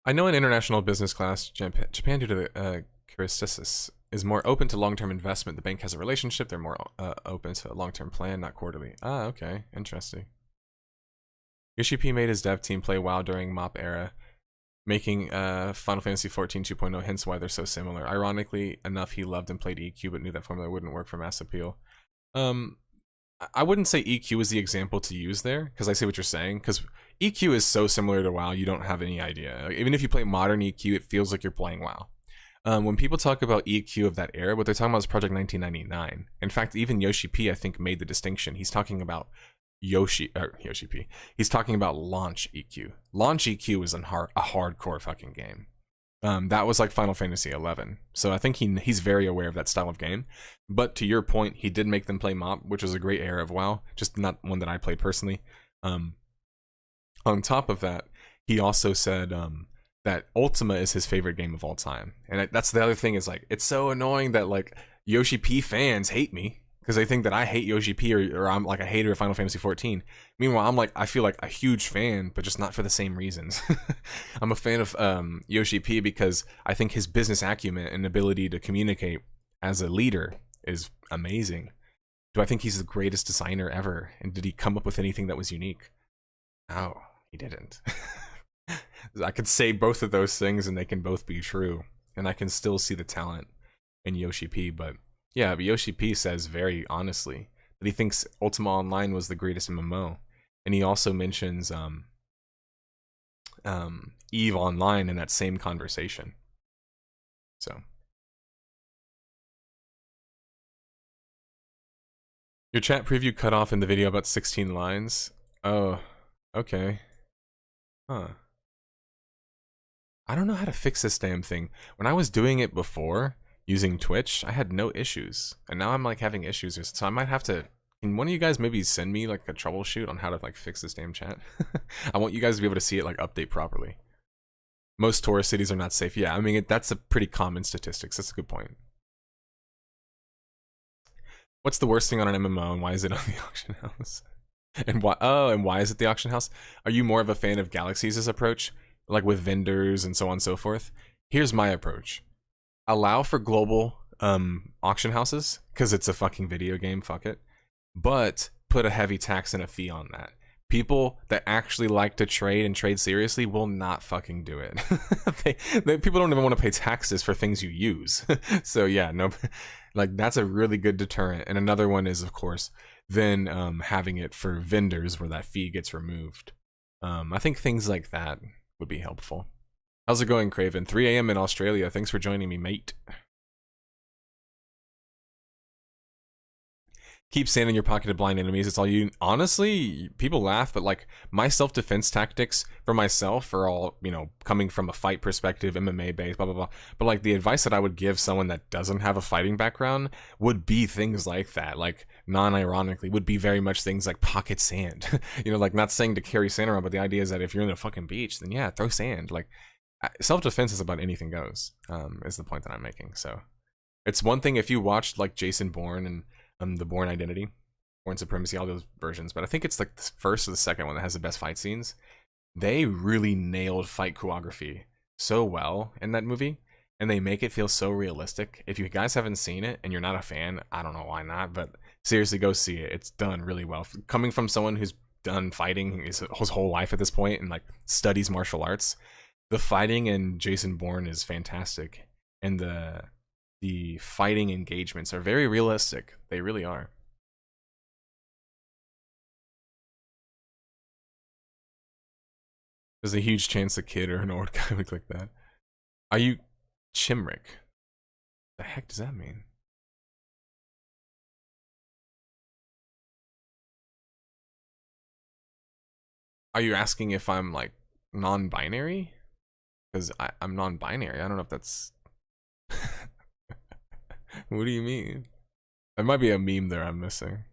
I know in international business class, Japan due to the crisis, is more open to long-term investment. The bank has a relationship. They're more open to a long-term plan, not quarterly. Ah, okay. Interesting. Yoshi P made his dev team play WoW during MOP era, making Final Fantasy XIV 2.0, hence why they're so similar. Ironically enough, he loved and played EQ, but knew that formula wouldn't work for mass appeal. I wouldn't say EQ is the example to use there, because I see what you're saying, because EQ is so similar to WoW, you don't have any idea. Even if you play modern EQ, it feels like you're playing WoW. When people talk about EQ of that era, what they're talking about is Project 1999. In fact, even Yoshi P, I think, made the distinction. He's talking about Yoshi P. He's talking about launch EQ. Launch EQ is a hardcore fucking game. That was like Final Fantasy 11. So I think he's very aware of that style of game. But to your point, he did make them play MOP, which was a great era of WoW, just not one that I played personally. On top of that, he also said that Ultima is his favorite game of all time. And that's the other thing is like, it's so annoying that like Yoshi P fans hate me because they think that I hate Yoshi P or I'm like a hater of Final Fantasy 14. Meanwhile, I'm like, I feel like a huge fan, but just not for the same reasons. I'm a fan of Yoshi P because I think his business acumen and ability to communicate as a leader is amazing. Do I think he's the greatest designer ever? And did he come up with anything that was unique? No, he didn't. I could say both of those things and they can both be true. And I can still see the talent in Yoshi P. But yeah, but Yoshi P says very honestly that he thinks Ultima Online was the greatest MMO. And he also mentions EVE Online in that same conversation. So. Your chat preview cut off in the video about 16 lines. Oh, okay. Huh. I don't know how to fix this damn thing. When I was doing it before, using Twitch, I had no issues. And now I'm like having issues. So I might have to... Can one of you guys maybe send me like a troubleshoot on how to like fix this damn chat? I want you guys to be able to see it like update properly. Most tourist cities are not safe. Yeah, I mean, that's a pretty common statistics. That's a good point. What's the worst thing on an MMO and why is it on the auction house? And why? Oh, and why is it the auction house? Are you more of a fan of Galaxy's approach? Like with vendors and so on and so forth? Here's my approach. Allow for global auction houses, because it's a fucking video game, fuck it. But put a heavy tax and a fee on that. People that actually like to trade and trade seriously will not fucking do it. People don't even want to pay taxes for things you use. So yeah, no, like that's a really good deterrent. And another one is, of course, then having it for vendors where that fee gets removed. I think things like that would be helpful. How's it going, Craven? 3 a.m. in Australia. Thanks for joining me, mate. Keep sand in your pocket to blind enemies. It's all you. Honestly, people laugh, but like my self-defense tactics for myself are all, you know, coming from a fight perspective, MMA based, blah, blah, blah. But like the advice that I would give someone that doesn't have a fighting background would be things like that. Like non-ironically would be very much things like pocket sand. You know, like not saying to carry sand around, but the idea is that if you're in a fucking beach, then yeah, throw sand. Like self-defense is about anything goes, is the point that I'm making. So it's one thing if you watched like Jason Bourne and the Bourne Identity, Bourne Supremacy, all those versions, but I think it's like the first or the second one that has the best fight scenes. They really nailed fight choreography so well in that movie, and they make it feel so realistic. If you guys haven't seen it and you're not a fan, I don't know why not, but seriously, go see it. It's done really well. Coming from someone who's done fighting his whole life at this point and like studies martial arts, the fighting in Jason Bourne is fantastic, and the fighting engagements are very realistic. They really are. There's a huge chance a kid or an old guy would click that. Are you Chimrick? The heck does that mean? Are you asking if I'm like non-binary? Because I'm non-binary. I don't know if that's... What do you mean? There might be a meme there I'm missing.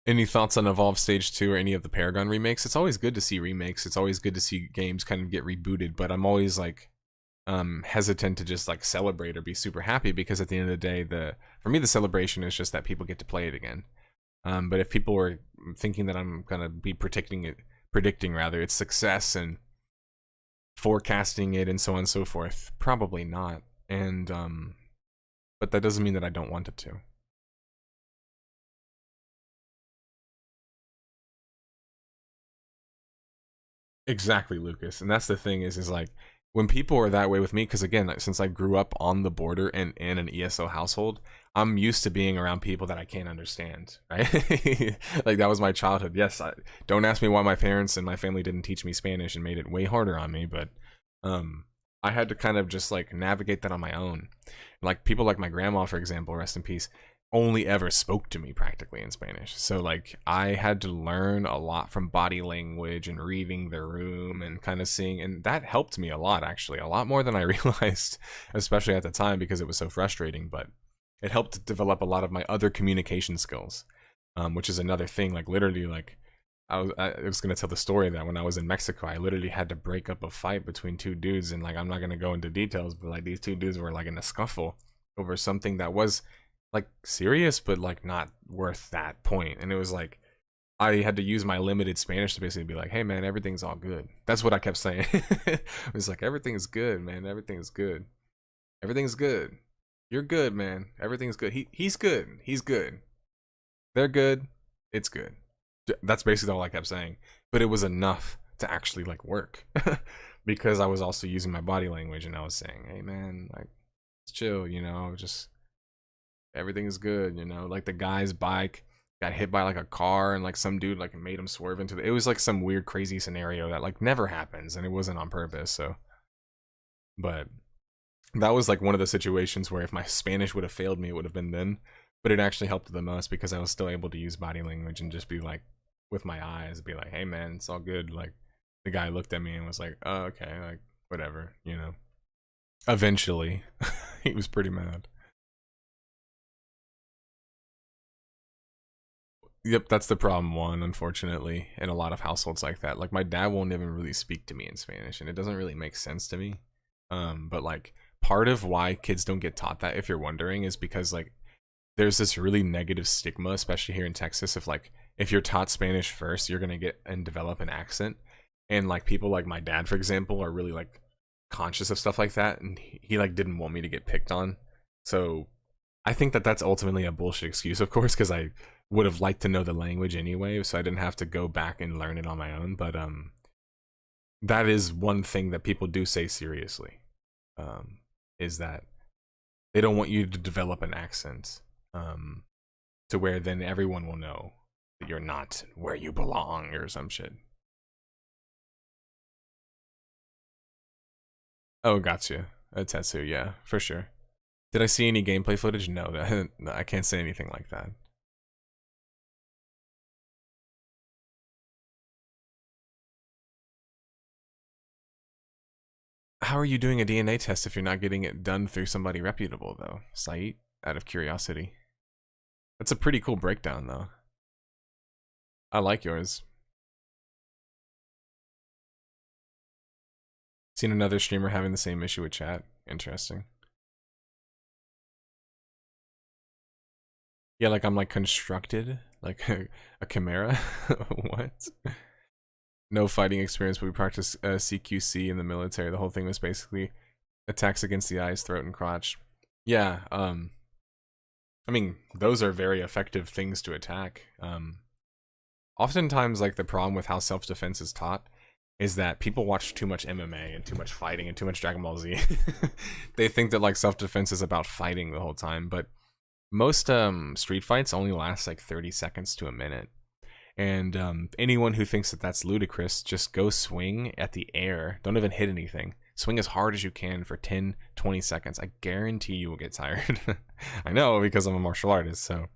Any thoughts on Evolve Stage 2 or any of the Paragon remakes? It's always good to see remakes. It's always good to see games kind of get rebooted, but I'm always like hesitant to just like celebrate or be super happy, because at the end of the day, for me the celebration is just that people get to play it again. But if people were thinking that I'm gonna be predicting its success and forecasting it and so on and so forth, probably not. And but that doesn't mean that I don't want it to. Exactly, Lucas. And that's the thing is like when people are that way with me, because again, since I grew up on the border and in an ESO household, I'm used to being around people that I can't understand, right? Like that was my childhood. Yes, don't ask me why my parents and my family didn't teach me Spanish and made it way harder on me, but I had to kind of just like navigate that on my own. Like people like my grandma, for example, rest in peace, only ever spoke to me practically in Spanish. So like I had to learn a lot from body language and reading the room and kind of seeing, and that helped me a lot, actually, a lot more than I realized, especially at the time because it was so frustrating. But it helped develop a lot of my other communication skills, which is another thing. Like literally, like I was gonna tell the story that when I was in Mexico, I literally had to break up a fight between two dudes, and like I'm not gonna go into details, but like these two dudes were like in a scuffle over something that was like serious, but like not worth that point. And it was like I had to use my limited Spanish to basically be like, "Hey man, everything's all good." That's what I kept saying. It was like everything's good, man. Everything's good. Everything's good. You're good, man. Everything's good. He's good. He's good. They're good. It's good. That's basically all I kept saying. But it was enough to actually like work. Because I was also using my body language and I was saying, "Hey man, like chill, you know, just everything's good, you know." Like the guy's bike got hit by like a car and like some dude like made him swerve into it was like some weird crazy scenario that like never happens and it wasn't on purpose. So but that was like one of the situations where if my Spanish would have failed me, it would have been then. But it actually helped the most because I was still able to use body language and just be like, with my eyes, be like, "Hey man, it's all good." Like the guy looked at me and was like, "Oh, okay, like whatever," you know. Eventually, he was pretty mad. Yep, that's the problem one, unfortunately, in a lot of households like that. Like my dad won't even really speak to me in Spanish, and it doesn't really make sense to me. But like part of why kids don't get taught that, if you're wondering, is because like there's this really negative stigma, especially here in Texas, if you're taught Spanish first, you're gonna get and develop an accent. And like people like my dad, for example, are really like conscious of stuff like that, and he like didn't want me to get picked on. So I think that that's ultimately a bullshit excuse, of course, because I would have liked to know the language anyway, so I didn't have to go back and learn it on my own. But that is one thing that people do say seriously, is that they don't want you to develop an accent, to where then everyone will know that you're not where you belong or some shit. Oh, gotcha. A tattoo, yeah, for sure. Did I see any gameplay footage? No, no, I can't say anything like that. How are you doing a DNA test if you're not getting it done through somebody reputable, though? Site, out of curiosity. That's a pretty cool breakdown, though. I like yours. Seen another streamer having the same issue with chat. Interesting. Yeah, like I'm like constructed, like a chimera. What? No fighting experience, but we practiced CQC in the military. The whole thing was basically attacks against the eyes, throat, and crotch. Yeah, I mean, those are very effective things to attack. Oftentimes, like, the problem with how self-defense is taught is that people watch too much MMA and too much fighting and too much Dragon Ball Z. They think that, like, self-defense is about fighting the whole time, but most street fights only last, like, 30 seconds to a minute. And anyone who thinks that that's ludicrous, just go swing at the air. Don't even hit anything. Swing as hard as you can for 10, 20 seconds. I guarantee you will get tired. I know, because I'm a martial artist, so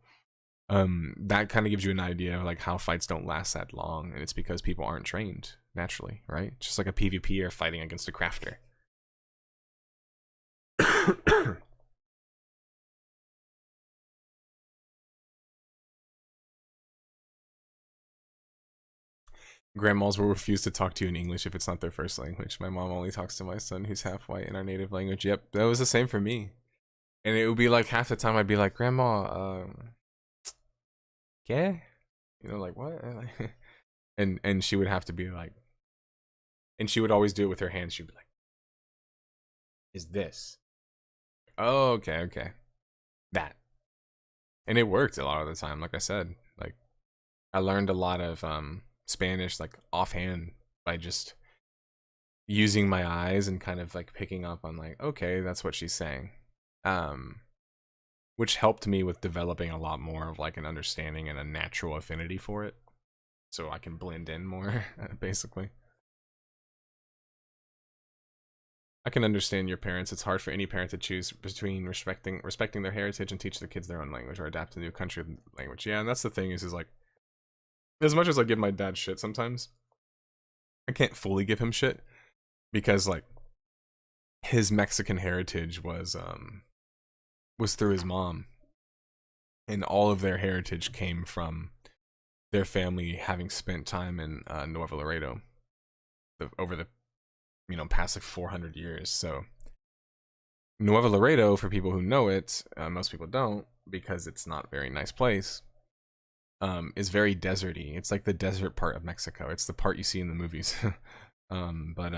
that kind of gives you an idea of like how fights don't last that long, and it's because people aren't trained naturally, right? Just like a PvP or fighting against a crafter. Grandmas will refuse to talk to you in English if it's not their first language. My mom only talks to my son who's half white in our native language. Yep, that was the same for me. And it would be like half the time I'd be like, "Grandma, yeah," you know, like what? And she would have to be like, and she would always do it with her hands. She'd be like, "Is this?" Oh, okay, okay, that. And it worked a lot of the time. Like I said, like I learned a lot of Spanish like offhand by just using my eyes and kind of like picking up on like, okay, that's what she's saying. Which helped me with developing a lot more of like an understanding and a natural affinity for it, so I can blend in more. Basically, I can understand your parents. It's hard for any parent to choose between respecting their heritage and teach their kids their own language, or adapt to new country language. Yeah, and that's the thing is like, as much as I give my dad shit sometimes, I can't fully give him shit because like his Mexican heritage was through his mom, and all of their heritage came from their family having spent time in Nuevo Laredo over the past like 400 years. So Nuevo Laredo, for people who know it, most people don't because it's not a very nice place. Is very deserty. It's like the desert part of Mexico. It's the part you see in the movies. But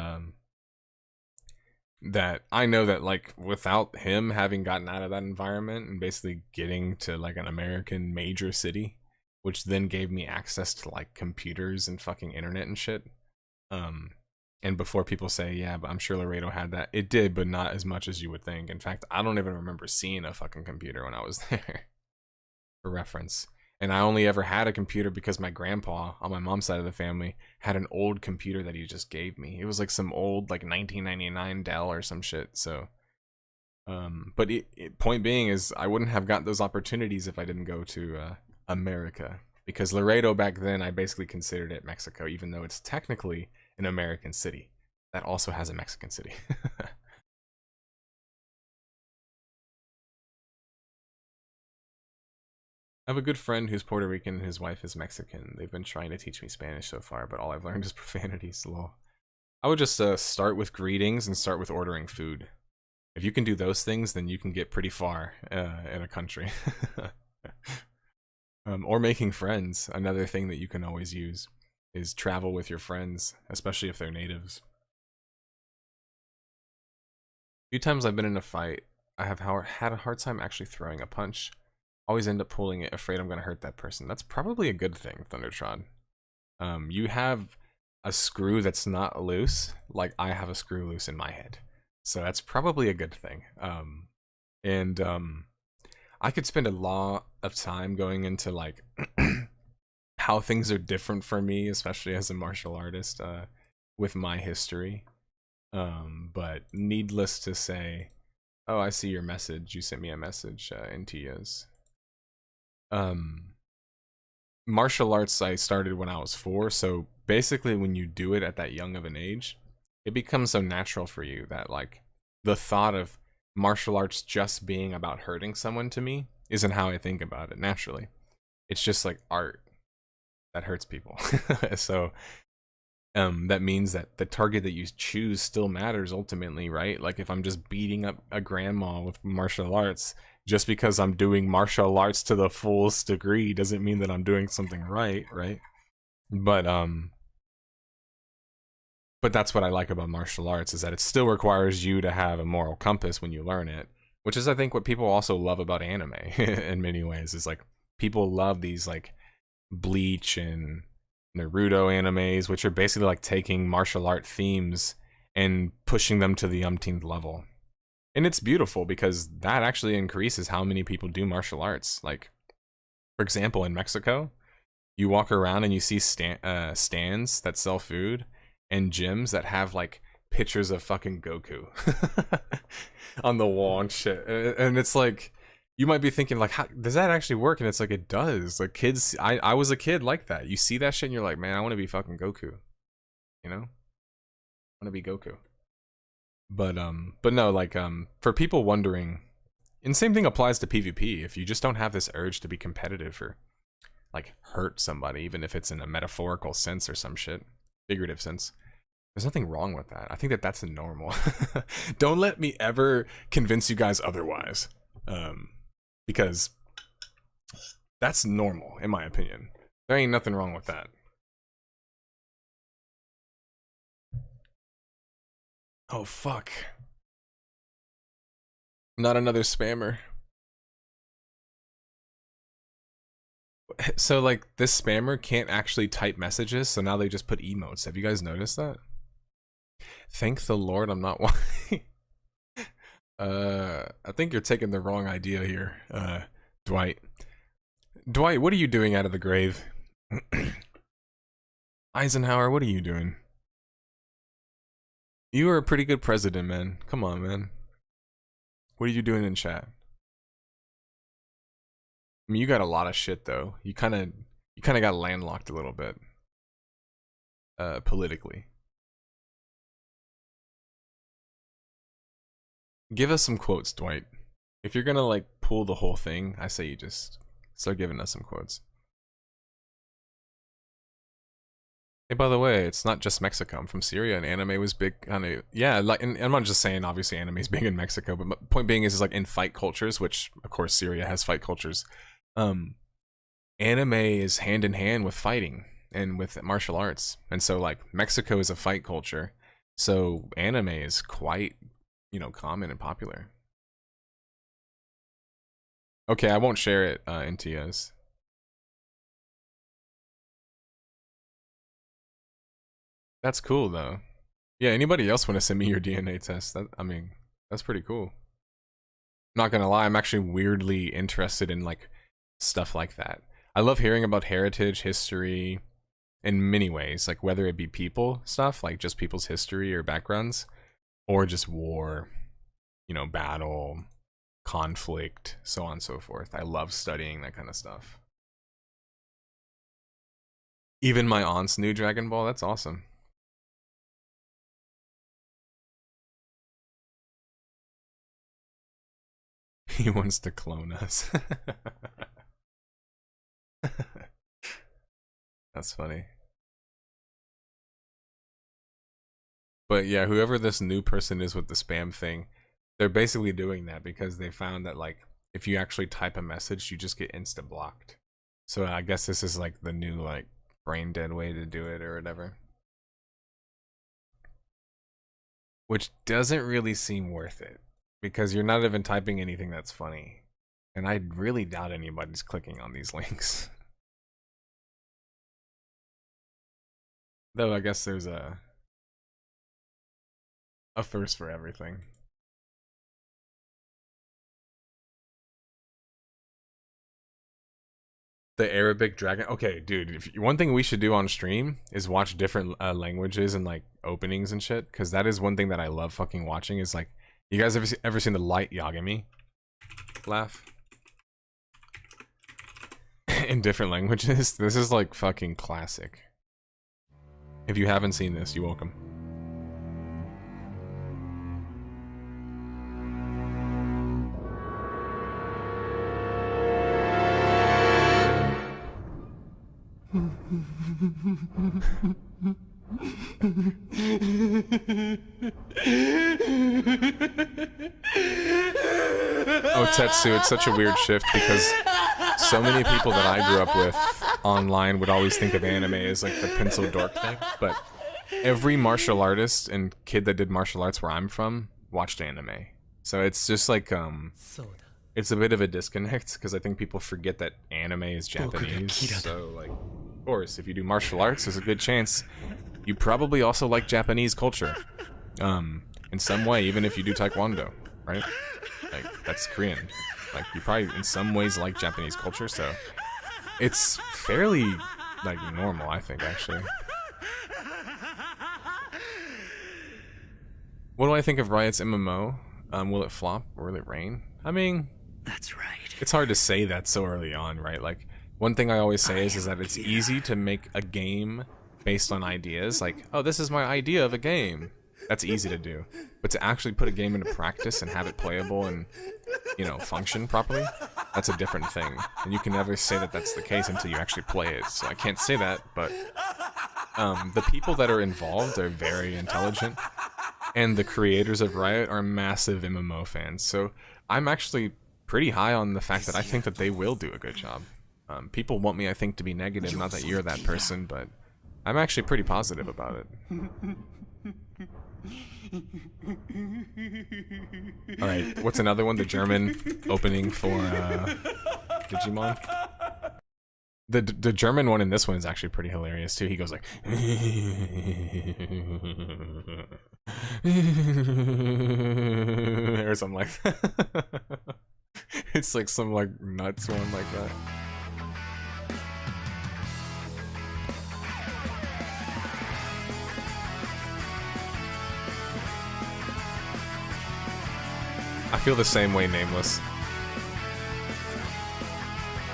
that I know that like without him having gotten out of that environment and basically getting to like an American major city, which then gave me access to like computers and fucking internet and shit. And before people say, yeah, but I'm sure Laredo had that, it did, but not as much as you would think. In fact, I don't even remember seeing a fucking computer when I was there, for reference. And I only ever had a computer because my grandpa on my mom's side of the family had an old computer that he just gave me. It was like some old like 1999 Dell or some shit. So, but point being is I wouldn't have got those opportunities if I didn't go to America. Because Laredo back then, I basically considered it Mexico, even though it's technically an American city that also has a Mexican city. I have a good friend who's Puerto Rican and his wife is Mexican. They've been trying to teach me Spanish so far, but all I've learned is profanity, so I would just start with greetings and start with ordering food. If you can do those things, then you can get pretty far in a country. Or making friends. Another thing that you can always use is travel with your friends, especially if they're natives. A few times I've been in a fight, I have had a hard time actually throwing a punch. Always end up pulling it, afraid I'm going to hurt that person. That's probably a good thing, Thundertron. You have a screw that's not loose, like I have a screw loose in my head. So that's probably a good thing. I could spend a lot of time going into like how things are different for me, especially as a martial artist, with my history. But needless to say, oh, I see your message. You sent me a message in Tia's. Martial arts I started when I was 4, so basically when you do it at that young of an age, it becomes so natural for you that like the thought of martial arts just being about hurting someone to me isn't how I think about it naturally. It's just like art that hurts people. So that means that the target that you choose still matters ultimately, right? Like if I'm just beating up a grandma with martial arts, just because I'm doing martial arts to the fullest degree doesn't mean that I'm doing something right? But that's what I like about martial arts, is that it still requires you to have a moral compass when you learn it, which is I think what people also love about anime in many ways, is like people love these like Bleach and Naruto animes, which are basically like taking martial art themes and pushing them to the umpteenth level. And it's beautiful because that actually increases how many people do martial arts. Like, for example, in Mexico, you walk around and you see stands that sell food and gyms that have like pictures of fucking Goku on the wall and shit. And it's like, you might be thinking like, how does that actually work? And it's like, it does. Like kids, I was a kid like that. You see that shit and you're like, man, I want to be fucking Goku. You know? I want to be Goku. But no, like for people wondering, and same thing applies to PvP. If you just don't have this urge to be competitive or like hurt somebody, even if it's in a metaphorical sense or some shit, figurative sense, there's nothing wrong with that. I think that that's normal. Don't let me ever convince you guys otherwise, because that's normal in my opinion. There ain't nothing wrong with that. Oh fuck. Not another spammer. So like this spammer can't actually type messages, so now they just put emotes. Have you guys noticed that? Thank the Lord I'm not white. I think you're taking the wrong idea here, Dwight. Dwight, what are you doing out of the grave? Eisenhower, what are you doing? You were a pretty good president, man. Come on, man. What are you doing in chat? I mean, you got a lot of shit though. You kind of got landlocked a little bit, politically. Give us some quotes, Dwight. If you're gonna, like, pull the whole thing, I say you just start giving us some quotes. Hey, by the way, it's not just Mexico. I'm from Syria, and anime was big. Kind of, yeah. Like, and I'm not just saying obviously anime is big in Mexico, but my point being is like in fight cultures, which of course Syria has fight cultures. Anime is hand in hand with fighting and with martial arts, and so like Mexico is a fight culture, so anime is quite, you know, common and popular. Okay, I won't share it in TS. That's cool though. Yeah, anybody else want to send me your DNA test? That, I mean, that's pretty cool. Not gonna lie, I'm actually weirdly interested in like stuff like that. I love hearing about heritage, history, in many ways, like whether it be people stuff, like just people's history or backgrounds, or just war, you know, battle, conflict, so on and so forth. I love studying that kind of stuff. Even my aunt's new Dragon Ball, that's awesome. He wants to clone us. That's funny. But yeah, whoever this new person is with the spam thing, they're basically doing that because they found that like if you actually type a message, you just get insta blocked. So I guess this is like the new like brain dead way to do it or whatever. Which doesn't really seem worth it because you're not even typing anything that's funny. And I really doubt anybody's clicking on these links. Though I guess there's a first for everything. The Arabic dragon. Okay, dude. One thing we should do on stream is watch different languages and like openings and shit, because that is one thing that I love fucking watching. Is like, you guys ever seen the Light Yagami laugh in different languages? This is like fucking classic. If you haven't seen this, you're welcome. Oh, Tetsu, it's such a weird shift because so many people that I grew up with online would always think of anime as like the pencil dork thing, but every martial artist and kid that did martial arts where I'm from watched anime. So it's just like it's a bit of a disconnect because I think people forget that anime is Japanese. So like, of course, if you do martial arts, there's a good chance you probably also like Japanese culture in some way, even if you do Taekwondo, right? Like, that's Korean. Like, you probably in some ways like Japanese culture, so it's fairly like normal, I think, actually. What do I think of Riot's MMO? Will it flop or will it rain? I mean, That's right. it's hard to say that so early on, right? Like, one thing I always say is that it's easy to make a game based on ideas. Like, oh, this is my idea of a game. That's easy to do. But to actually put a game into practice and have it playable and, you know, function properly, that's a different thing. And you can never say that that's the case until you actually play it. So I can't say that, but the people that are involved are very intelligent. And the creators of Riot are massive MMO fans. So I'm actually pretty high on the fact that I think that they will do a good job. People want me, I think, to be negative. Not that you're that person, but I'm actually pretty positive about it. Alright, what's another one? The German opening for Digimon? The German one in this one is actually pretty hilarious too. He goes like or something like that. It's like some like nuts one like that. I feel the same way, Nameless.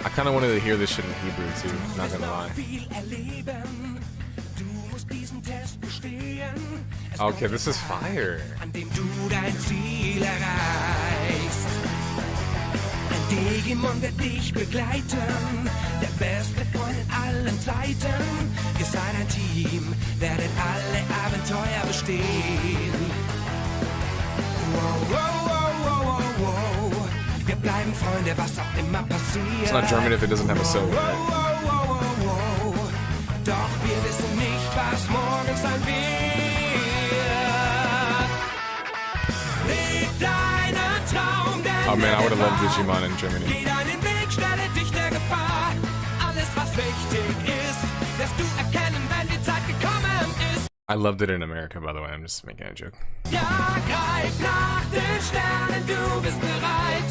I kind of wanted to hear this shit in Hebrew too, not gonna lie. Okay, this is fire. Digimon wird dich begleiten, der beste Freund in allen Zeiten. Ihr seid ein Team, werdet alle Abenteuer bestehen. Wow, wow, wow, wow, wow, wow. Wir bleiben Freunde, was auch immer passiert. It's not German if it doesn't have a solo. Wow, wow, wow, wow, wow. Doch wir wissen nicht, was morgen sein wird. Leb deinen Traum, denn Oh man, I would have loved Digimon in Germany. geh deinen Weg, stelle dich der Gefahr. Alles, was wichtig ist, wirst du erkennen, wenn die Zeit gekommen ist. I loved it in America, by the way. I'm just making a joke. Ja, greif nach den Sternen, du bist bereit.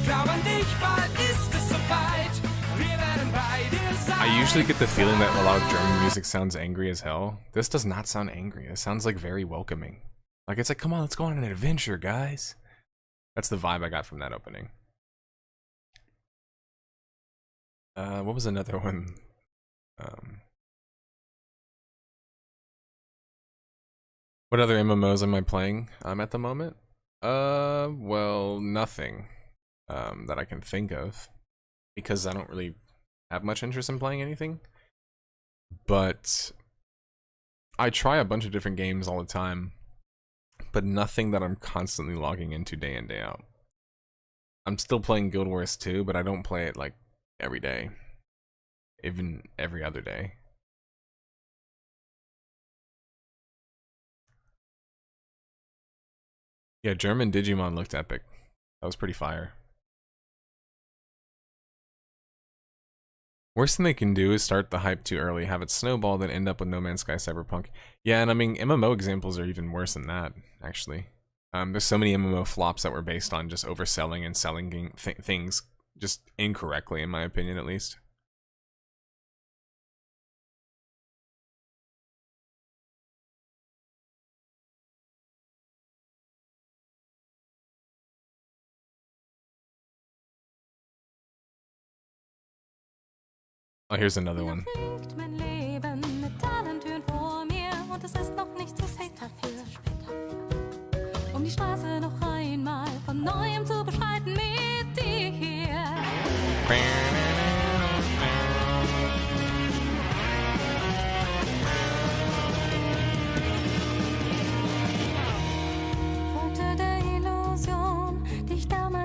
Glaub an dich, bald ist es soweit. Wir werden bei dir sein. I usually get the feeling that a lot of German music sounds angry as hell. This does not sound angry. It sounds like very welcoming. Like it's like, come on, let's go on an adventure, guys. That's the vibe I got from that opening. What was another one? What other MMOs am I playing at the moment? Well, nothing that I can think of, because I don't really have much interest in playing anything. But I try a bunch of different games all the time, but nothing that I'm constantly logging into day in, day out. I'm still playing Guild Wars 2, but I don't play it like every day, even every other day. Yeah, German Digimon looked epic. That was pretty fire. Worst thing they can do is start the hype too early, have it snowball, then end up with No Man's Sky Cyberpunk. Yeah, and I mean, MMO examples are even worse than that, actually. There's so many MMO flops that were based on just overselling and selling things just incorrectly, in my opinion, at least. Oh, here's another one.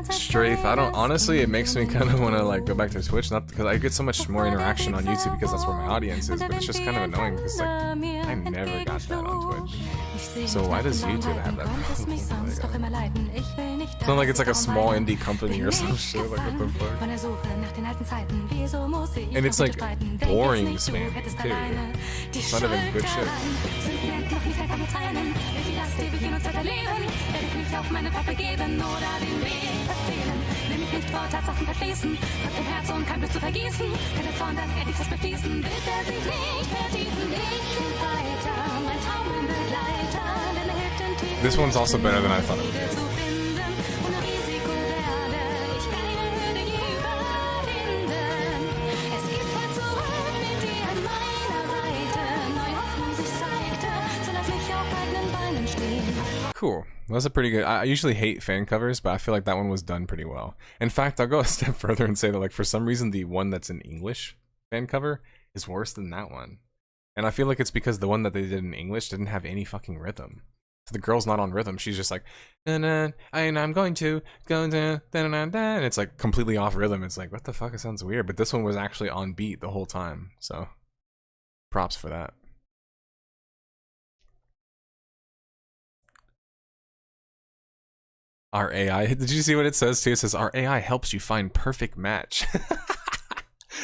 Strafe, I don't, honestly, it makes me kind of want to like go back to Twitch, not because I get so much more interaction on YouTube because that's where my audience is, but it's just kind of annoying because like I never got that on Twitch. So why does YouTube have that? It's not like it's like a small indie company or some shit, like what the fuck? And it's like boring spam too. It's not even good shit. This one's also better than I thought it would be. Cool. That's a pretty good. I usually hate fan covers, but I feel like that one was done pretty well. In fact, I'll go a step further and say that, like, for some reason, the one that's in English fan cover is worse than that one. And I feel like it's because the one that they did in English didn't have any fucking rhythm. So the girl's not on rhythm. She's just like, and I'm going to go to, and it's like completely off rhythm. It's like, what the fuck? It sounds weird. But this one was actually on beat the whole time. So props for that. Our AI, did you see what it says too? It says, our AI helps you find perfect match.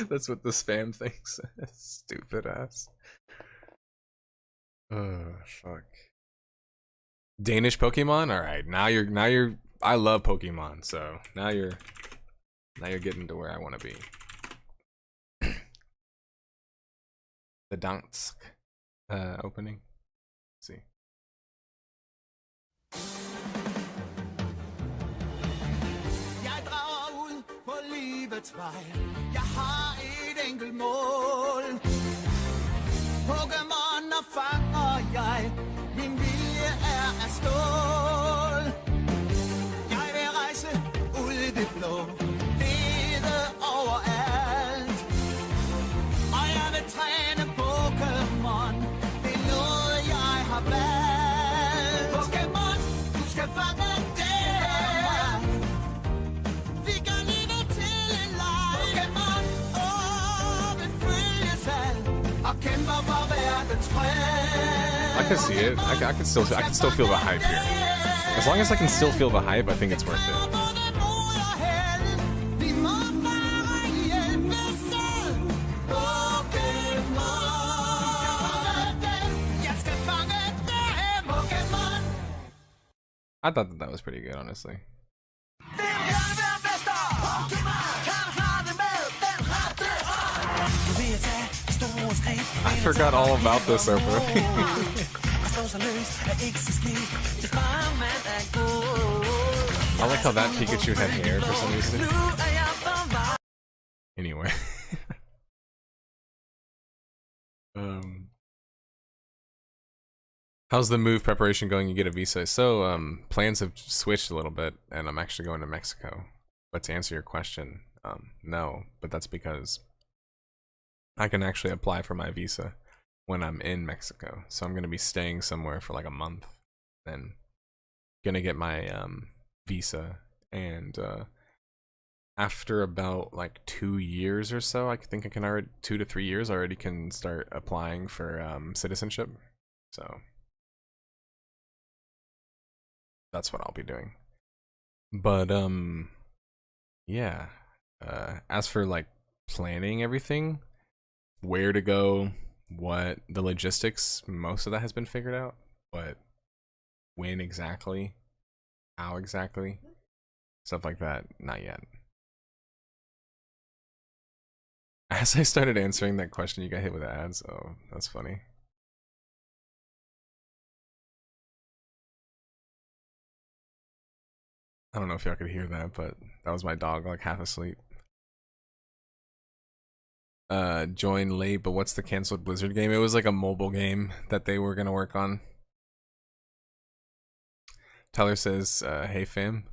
That's what the spam thing says. Stupid ass. Oh, fuck. Danish Pokemon? Alright, now you're, I love Pokemon, so now you're getting to where I want to be. The Dansk opening. Let's see. Jeg har et enkelt mål. Pokémoner fanger jeg. Min vilje er af stål. Jeg vil rejse ud i det blå. Det I can see it. I can still feel the hype here. As long as I can still feel the hype, I think it's worth it. I thought that was pretty good, honestly. I forgot all about this opening. I like how that Pikachu had hair for some reason. Anyway. How's the move preparation going? You get a visa. So, plans have switched a little bit, and I'm actually going to Mexico. But to answer your question, no. But that's because I can actually apply for my visa when I'm in Mexico. So I'm going to be staying somewhere for like a month. Then gonna get my visa, and after about like 2 years or so, I think I can already 2 to 3 years already can start applying for citizenship. So that's what I'll be doing. But yeah, as for like planning everything, where to go, what the logistics, most of that has been figured out, but when exactly, how exactly, stuff like that, not yet. As I started answering that question, you got hit with ads. Oh, that's funny. I don't know if y'all could hear that, but that was my dog, like half asleep. Join late, but what's the canceled Blizzard game? It was like a mobile game that they were gonna work on. Tyler says, hey fam.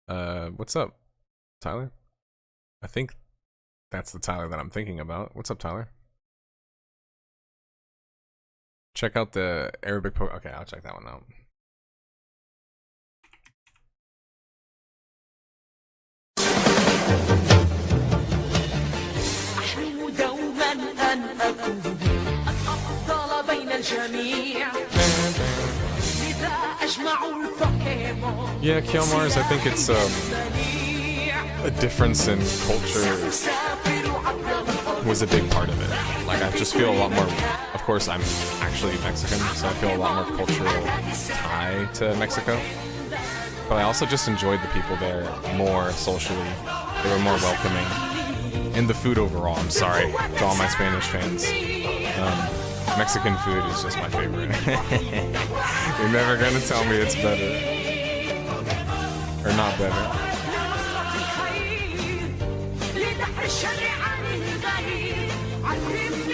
What's up, Tyler? I think that's the Tyler that I'm thinking about. What's up, Tyler? Check out the Arabic okay, I'll check that one out. Yeah, Kielmars, I think it's a difference in culture was a big part of it. Like, I just feel a lot more, of course I'm actually Mexican, so I feel a lot more cultural tie to Mexico. But I also just enjoyed the people there more socially. They were more welcoming. And the food overall, I'm sorry to all my Spanish fans. Mexican food is just my favorite. You're never gonna tell me it's better. Or not better.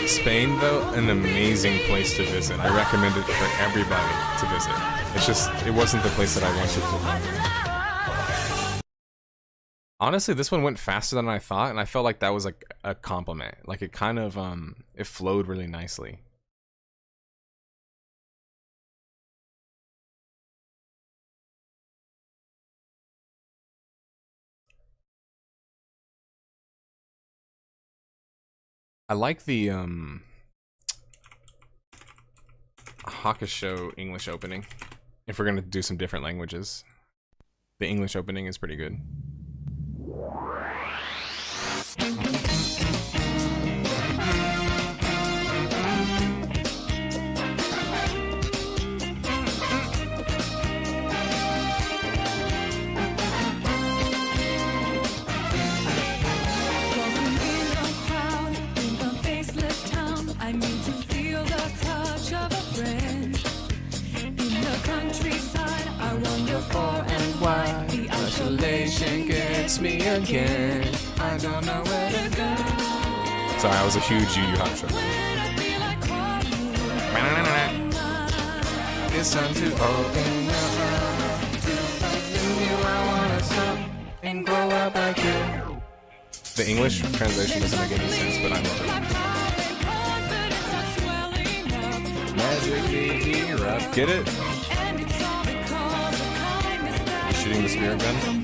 Spain, though, an amazing place to visit. I recommend it for everybody to visit. It's just, it wasn't the place that I wanted to visit. Honestly, this one went faster than I thought, and I felt like that was like a compliment. Like, it kind of, it flowed really nicely. I like the Hakusho English opening. If we're gonna do some different languages, the English opening is pretty good. Isolation gets me again. I don't know where to go. Sorry, I was a huge Yu Yu Hakusho. It's time to open your eyes to something new. I wanna stop and grow up like you. The English translation doesn't make any sense, but I love it. Magically erupt. Get it? Shooting the spirit gun.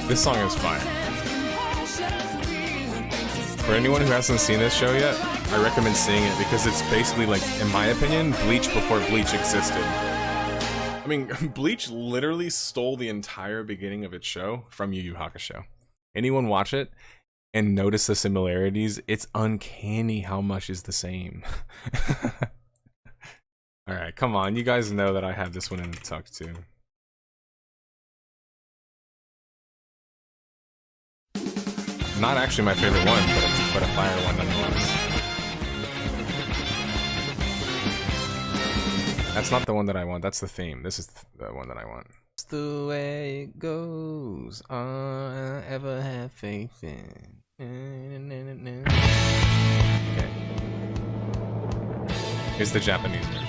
This song is fire. For anyone who hasn't seen this show yet, I recommend seeing it because it's basically like, in my opinion, Bleach before Bleach existed. I mean, Bleach literally stole the entire beginning of its show from Yu Yu Hakusho. Anyone watch it and notice the similarities? It's uncanny how much is the same. Alright, come on. You guys know that I had this one in the tuck too. Not actually my favorite one, but a fire one nonetheless. That's not the one that I want. That's the theme. This is the one that I want. It's the way it goes. All I ever have faith in. Okay. Here's the Japanese version.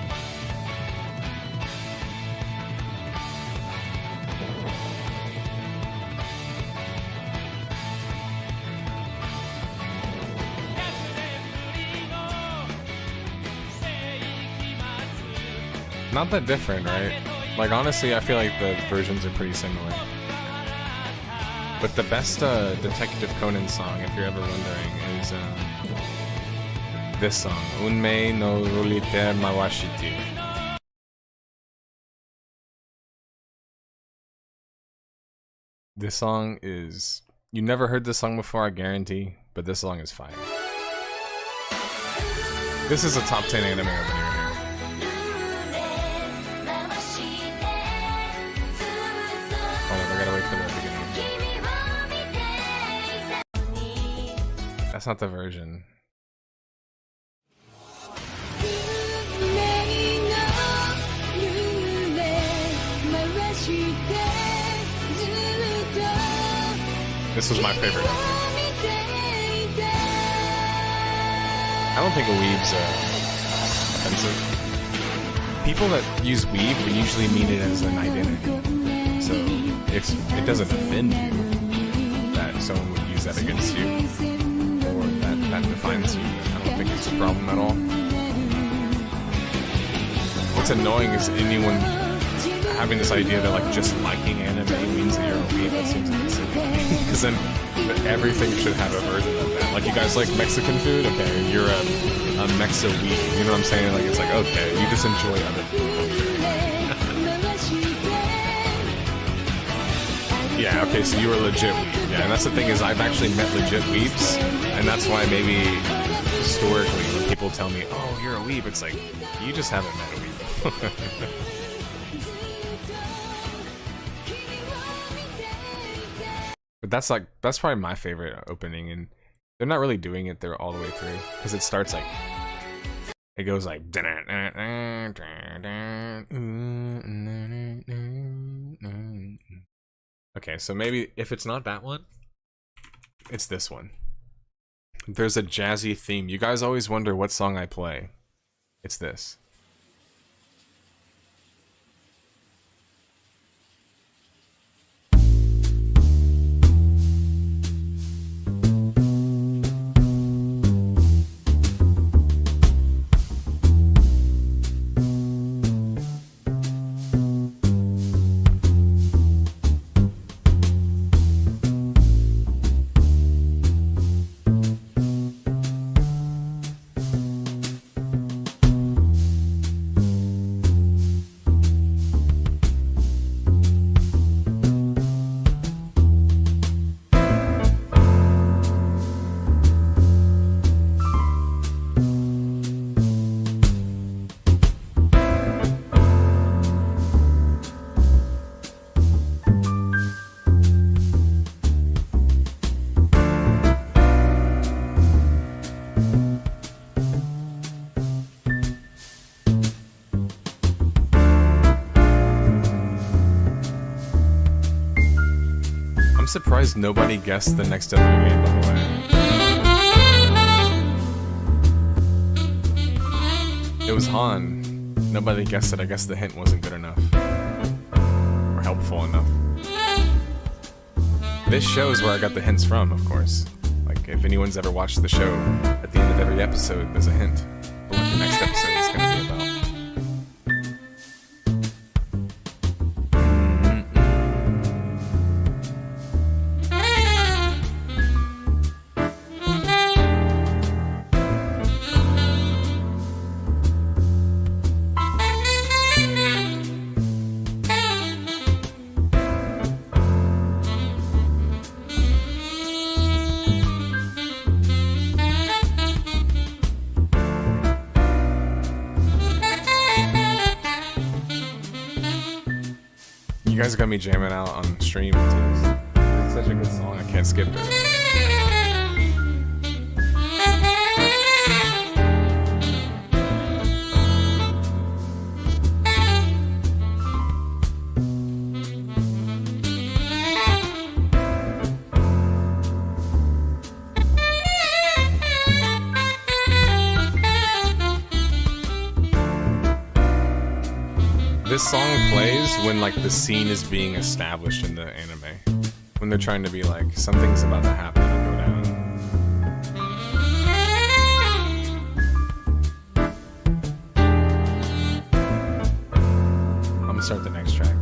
Not that different, right? Like, honestly, I feel like the versions are pretty similar. But the best Detective Conan song, if you're ever wondering, is this song, Unmei no Ruliter Mawashiti. This song is... You never heard this song before, I guarantee, but this song is fire. This is a top 10 anime opening right here. That's not the version. This was my favorite. I don't think a weeb's offensive. People that use weeb would usually mean it as an identity. So if it doesn't offend you that someone would use that against you, or that defines you, I don't think it's a problem at all. What's annoying is anyone having this idea that like just liking anime means that you're a weeb. That seems like silly. Because then everything should have a version of that. Like, you guys like Mexican food? Okay, you're a Mexa weeb. You know what I'm saying? Like, it's like, okay, you just enjoy other food. Yeah, okay, so you were legit weeb. Yeah, and that's the thing is I've actually met legit weebs, and that's why maybe historically when people tell me, oh, you're a weeb, it's like, you just haven't met a weeb. But that's probably my favorite opening, and they're not really doing it there all the way through, because it starts like, it goes like, okay, so maybe if it's not that one, it's this one. There's a jazzy theme. You guys always wonder what song I play. It's this. I'm surprised nobody guessed the next other game, by the way. It was Han. Nobody guessed it. I guess the hint wasn't good enough. Or helpful enough. This show is where I got the hints from, of course. Like, if anyone's ever watched the show, at the end of every episode, there's a hint for what the next episode is going to be about. You guys got me jamming out on stream. It's such a good song, I can't skip it. This song plays when like the scene is being established in the anime. When they're trying to be like, something's about to happen and go down. I'm gonna start the next track.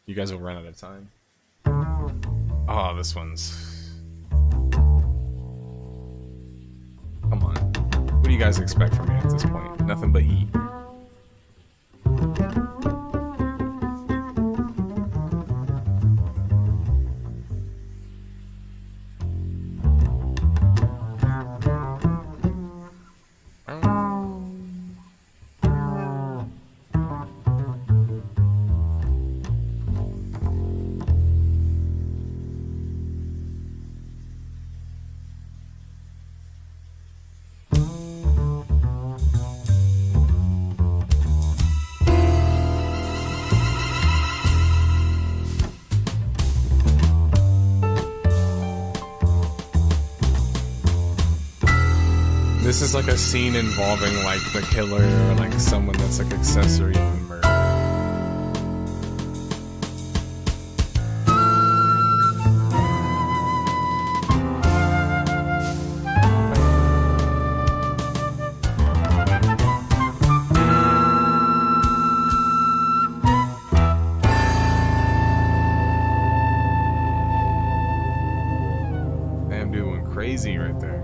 You guys will run out of time. Oh, this one's... Come on. What do you guys expect from me at this point? Nothing but heat. This is like a scene involving like the killer or like someone that's like accessory to the murder. Damn, dude went crazy right there.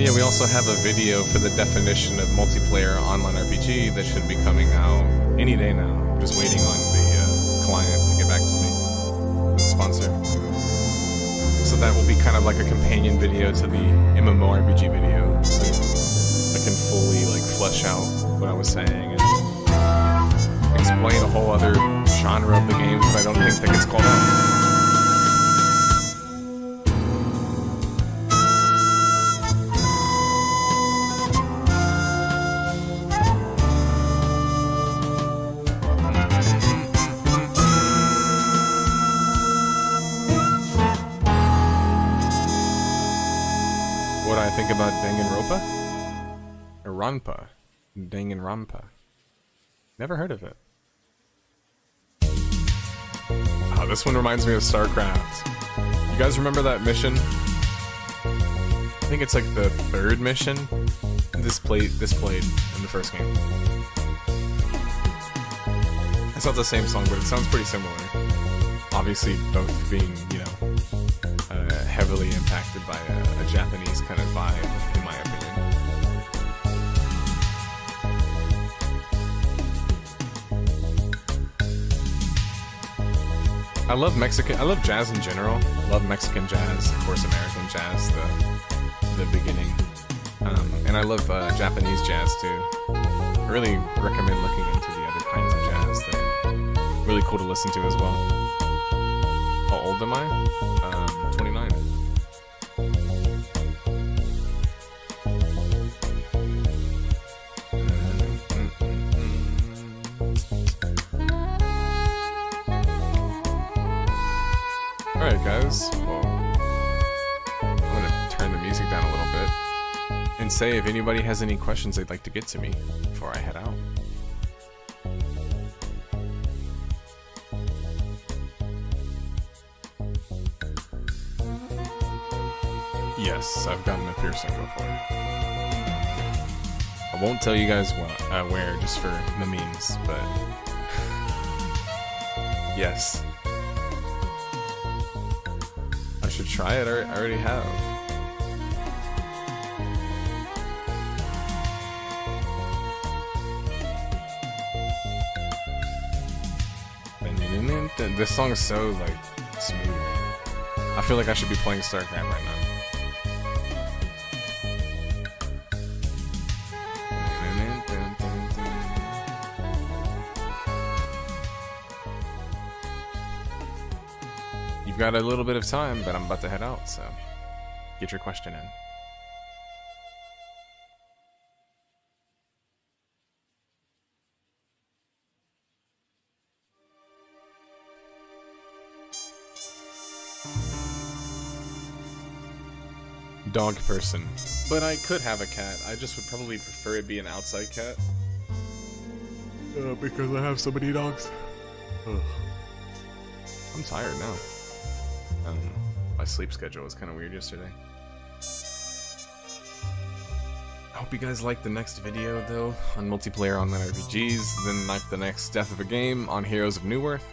Yeah, we also have a video for the definition of multiplayer online RPG that should be coming out any day now. I'm just waiting on the client to get back to me, the sponsor. So that will be kind of like a companion video to the MMORPG video. So I can fully like flesh out what I was saying and explain a whole other genre of the game that I don't think that gets called out. What I think about Danganronpa? Or Ranpa? Danganronpa. Never heard of it. Oh, this one reminds me of StarCraft. You guys remember that mission? I think it's like the third mission. This played in the first game. It's not the same song, but it sounds pretty similar. Obviously, both being, you know, heavily impacted by a Japanese kind of vibe, in my opinion. I love jazz in general. I love Mexican jazz, of course, American jazz, the beginning. And I love Japanese jazz too. I really recommend looking into the other kinds of jazz. They're really cool to listen to as well. How old am I? 29. Alright guys, well, I'm gonna turn the music down a little bit and say if anybody has any questions they'd like to get to me before I head out. Yes, I've gotten a piercing before. I won't tell you guys where, just for the memes, but yes. I should try it, I already have. This song is so like smooth. I feel like I should be playing StarCraft right now. You've got a little bit of time, but I'm about to head out, so get your question in. Dog person. But I could have a cat. I just would probably prefer it be an outside cat. Because I have so many dogs. Ugh. I'm tired now. My sleep schedule was kind of weird yesterday. I hope you guys like the next video though on multiplayer online RPGs, then like the next Death of a Game on Heroes of Newerth.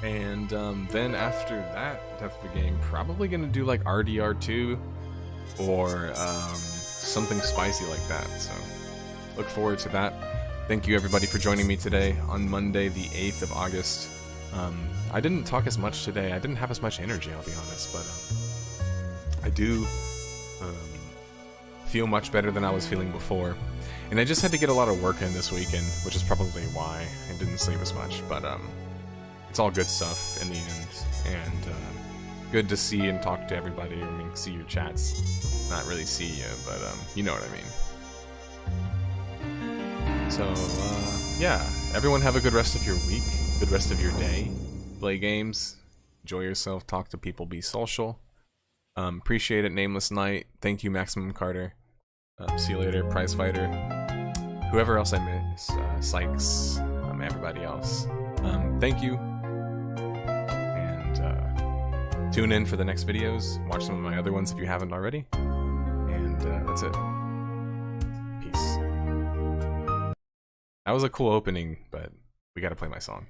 And then after that Death of a Game, probably gonna do like RDR2 or something spicy like that. So look forward to that. Thank you everybody for joining me today on Monday the 8th of August. I didn't talk as much today. I didn't have as much energy, I'll be honest, but I do feel much better than I was feeling before. And I just had to get a lot of work in this weekend, which is probably why I didn't sleep as much, but it's all good stuff in the end. And good to see and talk to everybody. I mean, see your chats. Not really see you, but you know what I mean. So, yeah. Everyone have a good rest of your week. Good rest of your day. Play games. Enjoy yourself. Talk to people. Be social. Appreciate it, Nameless Knight. Thank you, Maximum Carter. See you later, Prize Fighter. Whoever else I miss. Sykes. Everybody else. Thank you. Tune in for the next videos. Watch some of my other ones if you haven't already. And that's it. Peace. That was a cool opening, but we gotta play my song.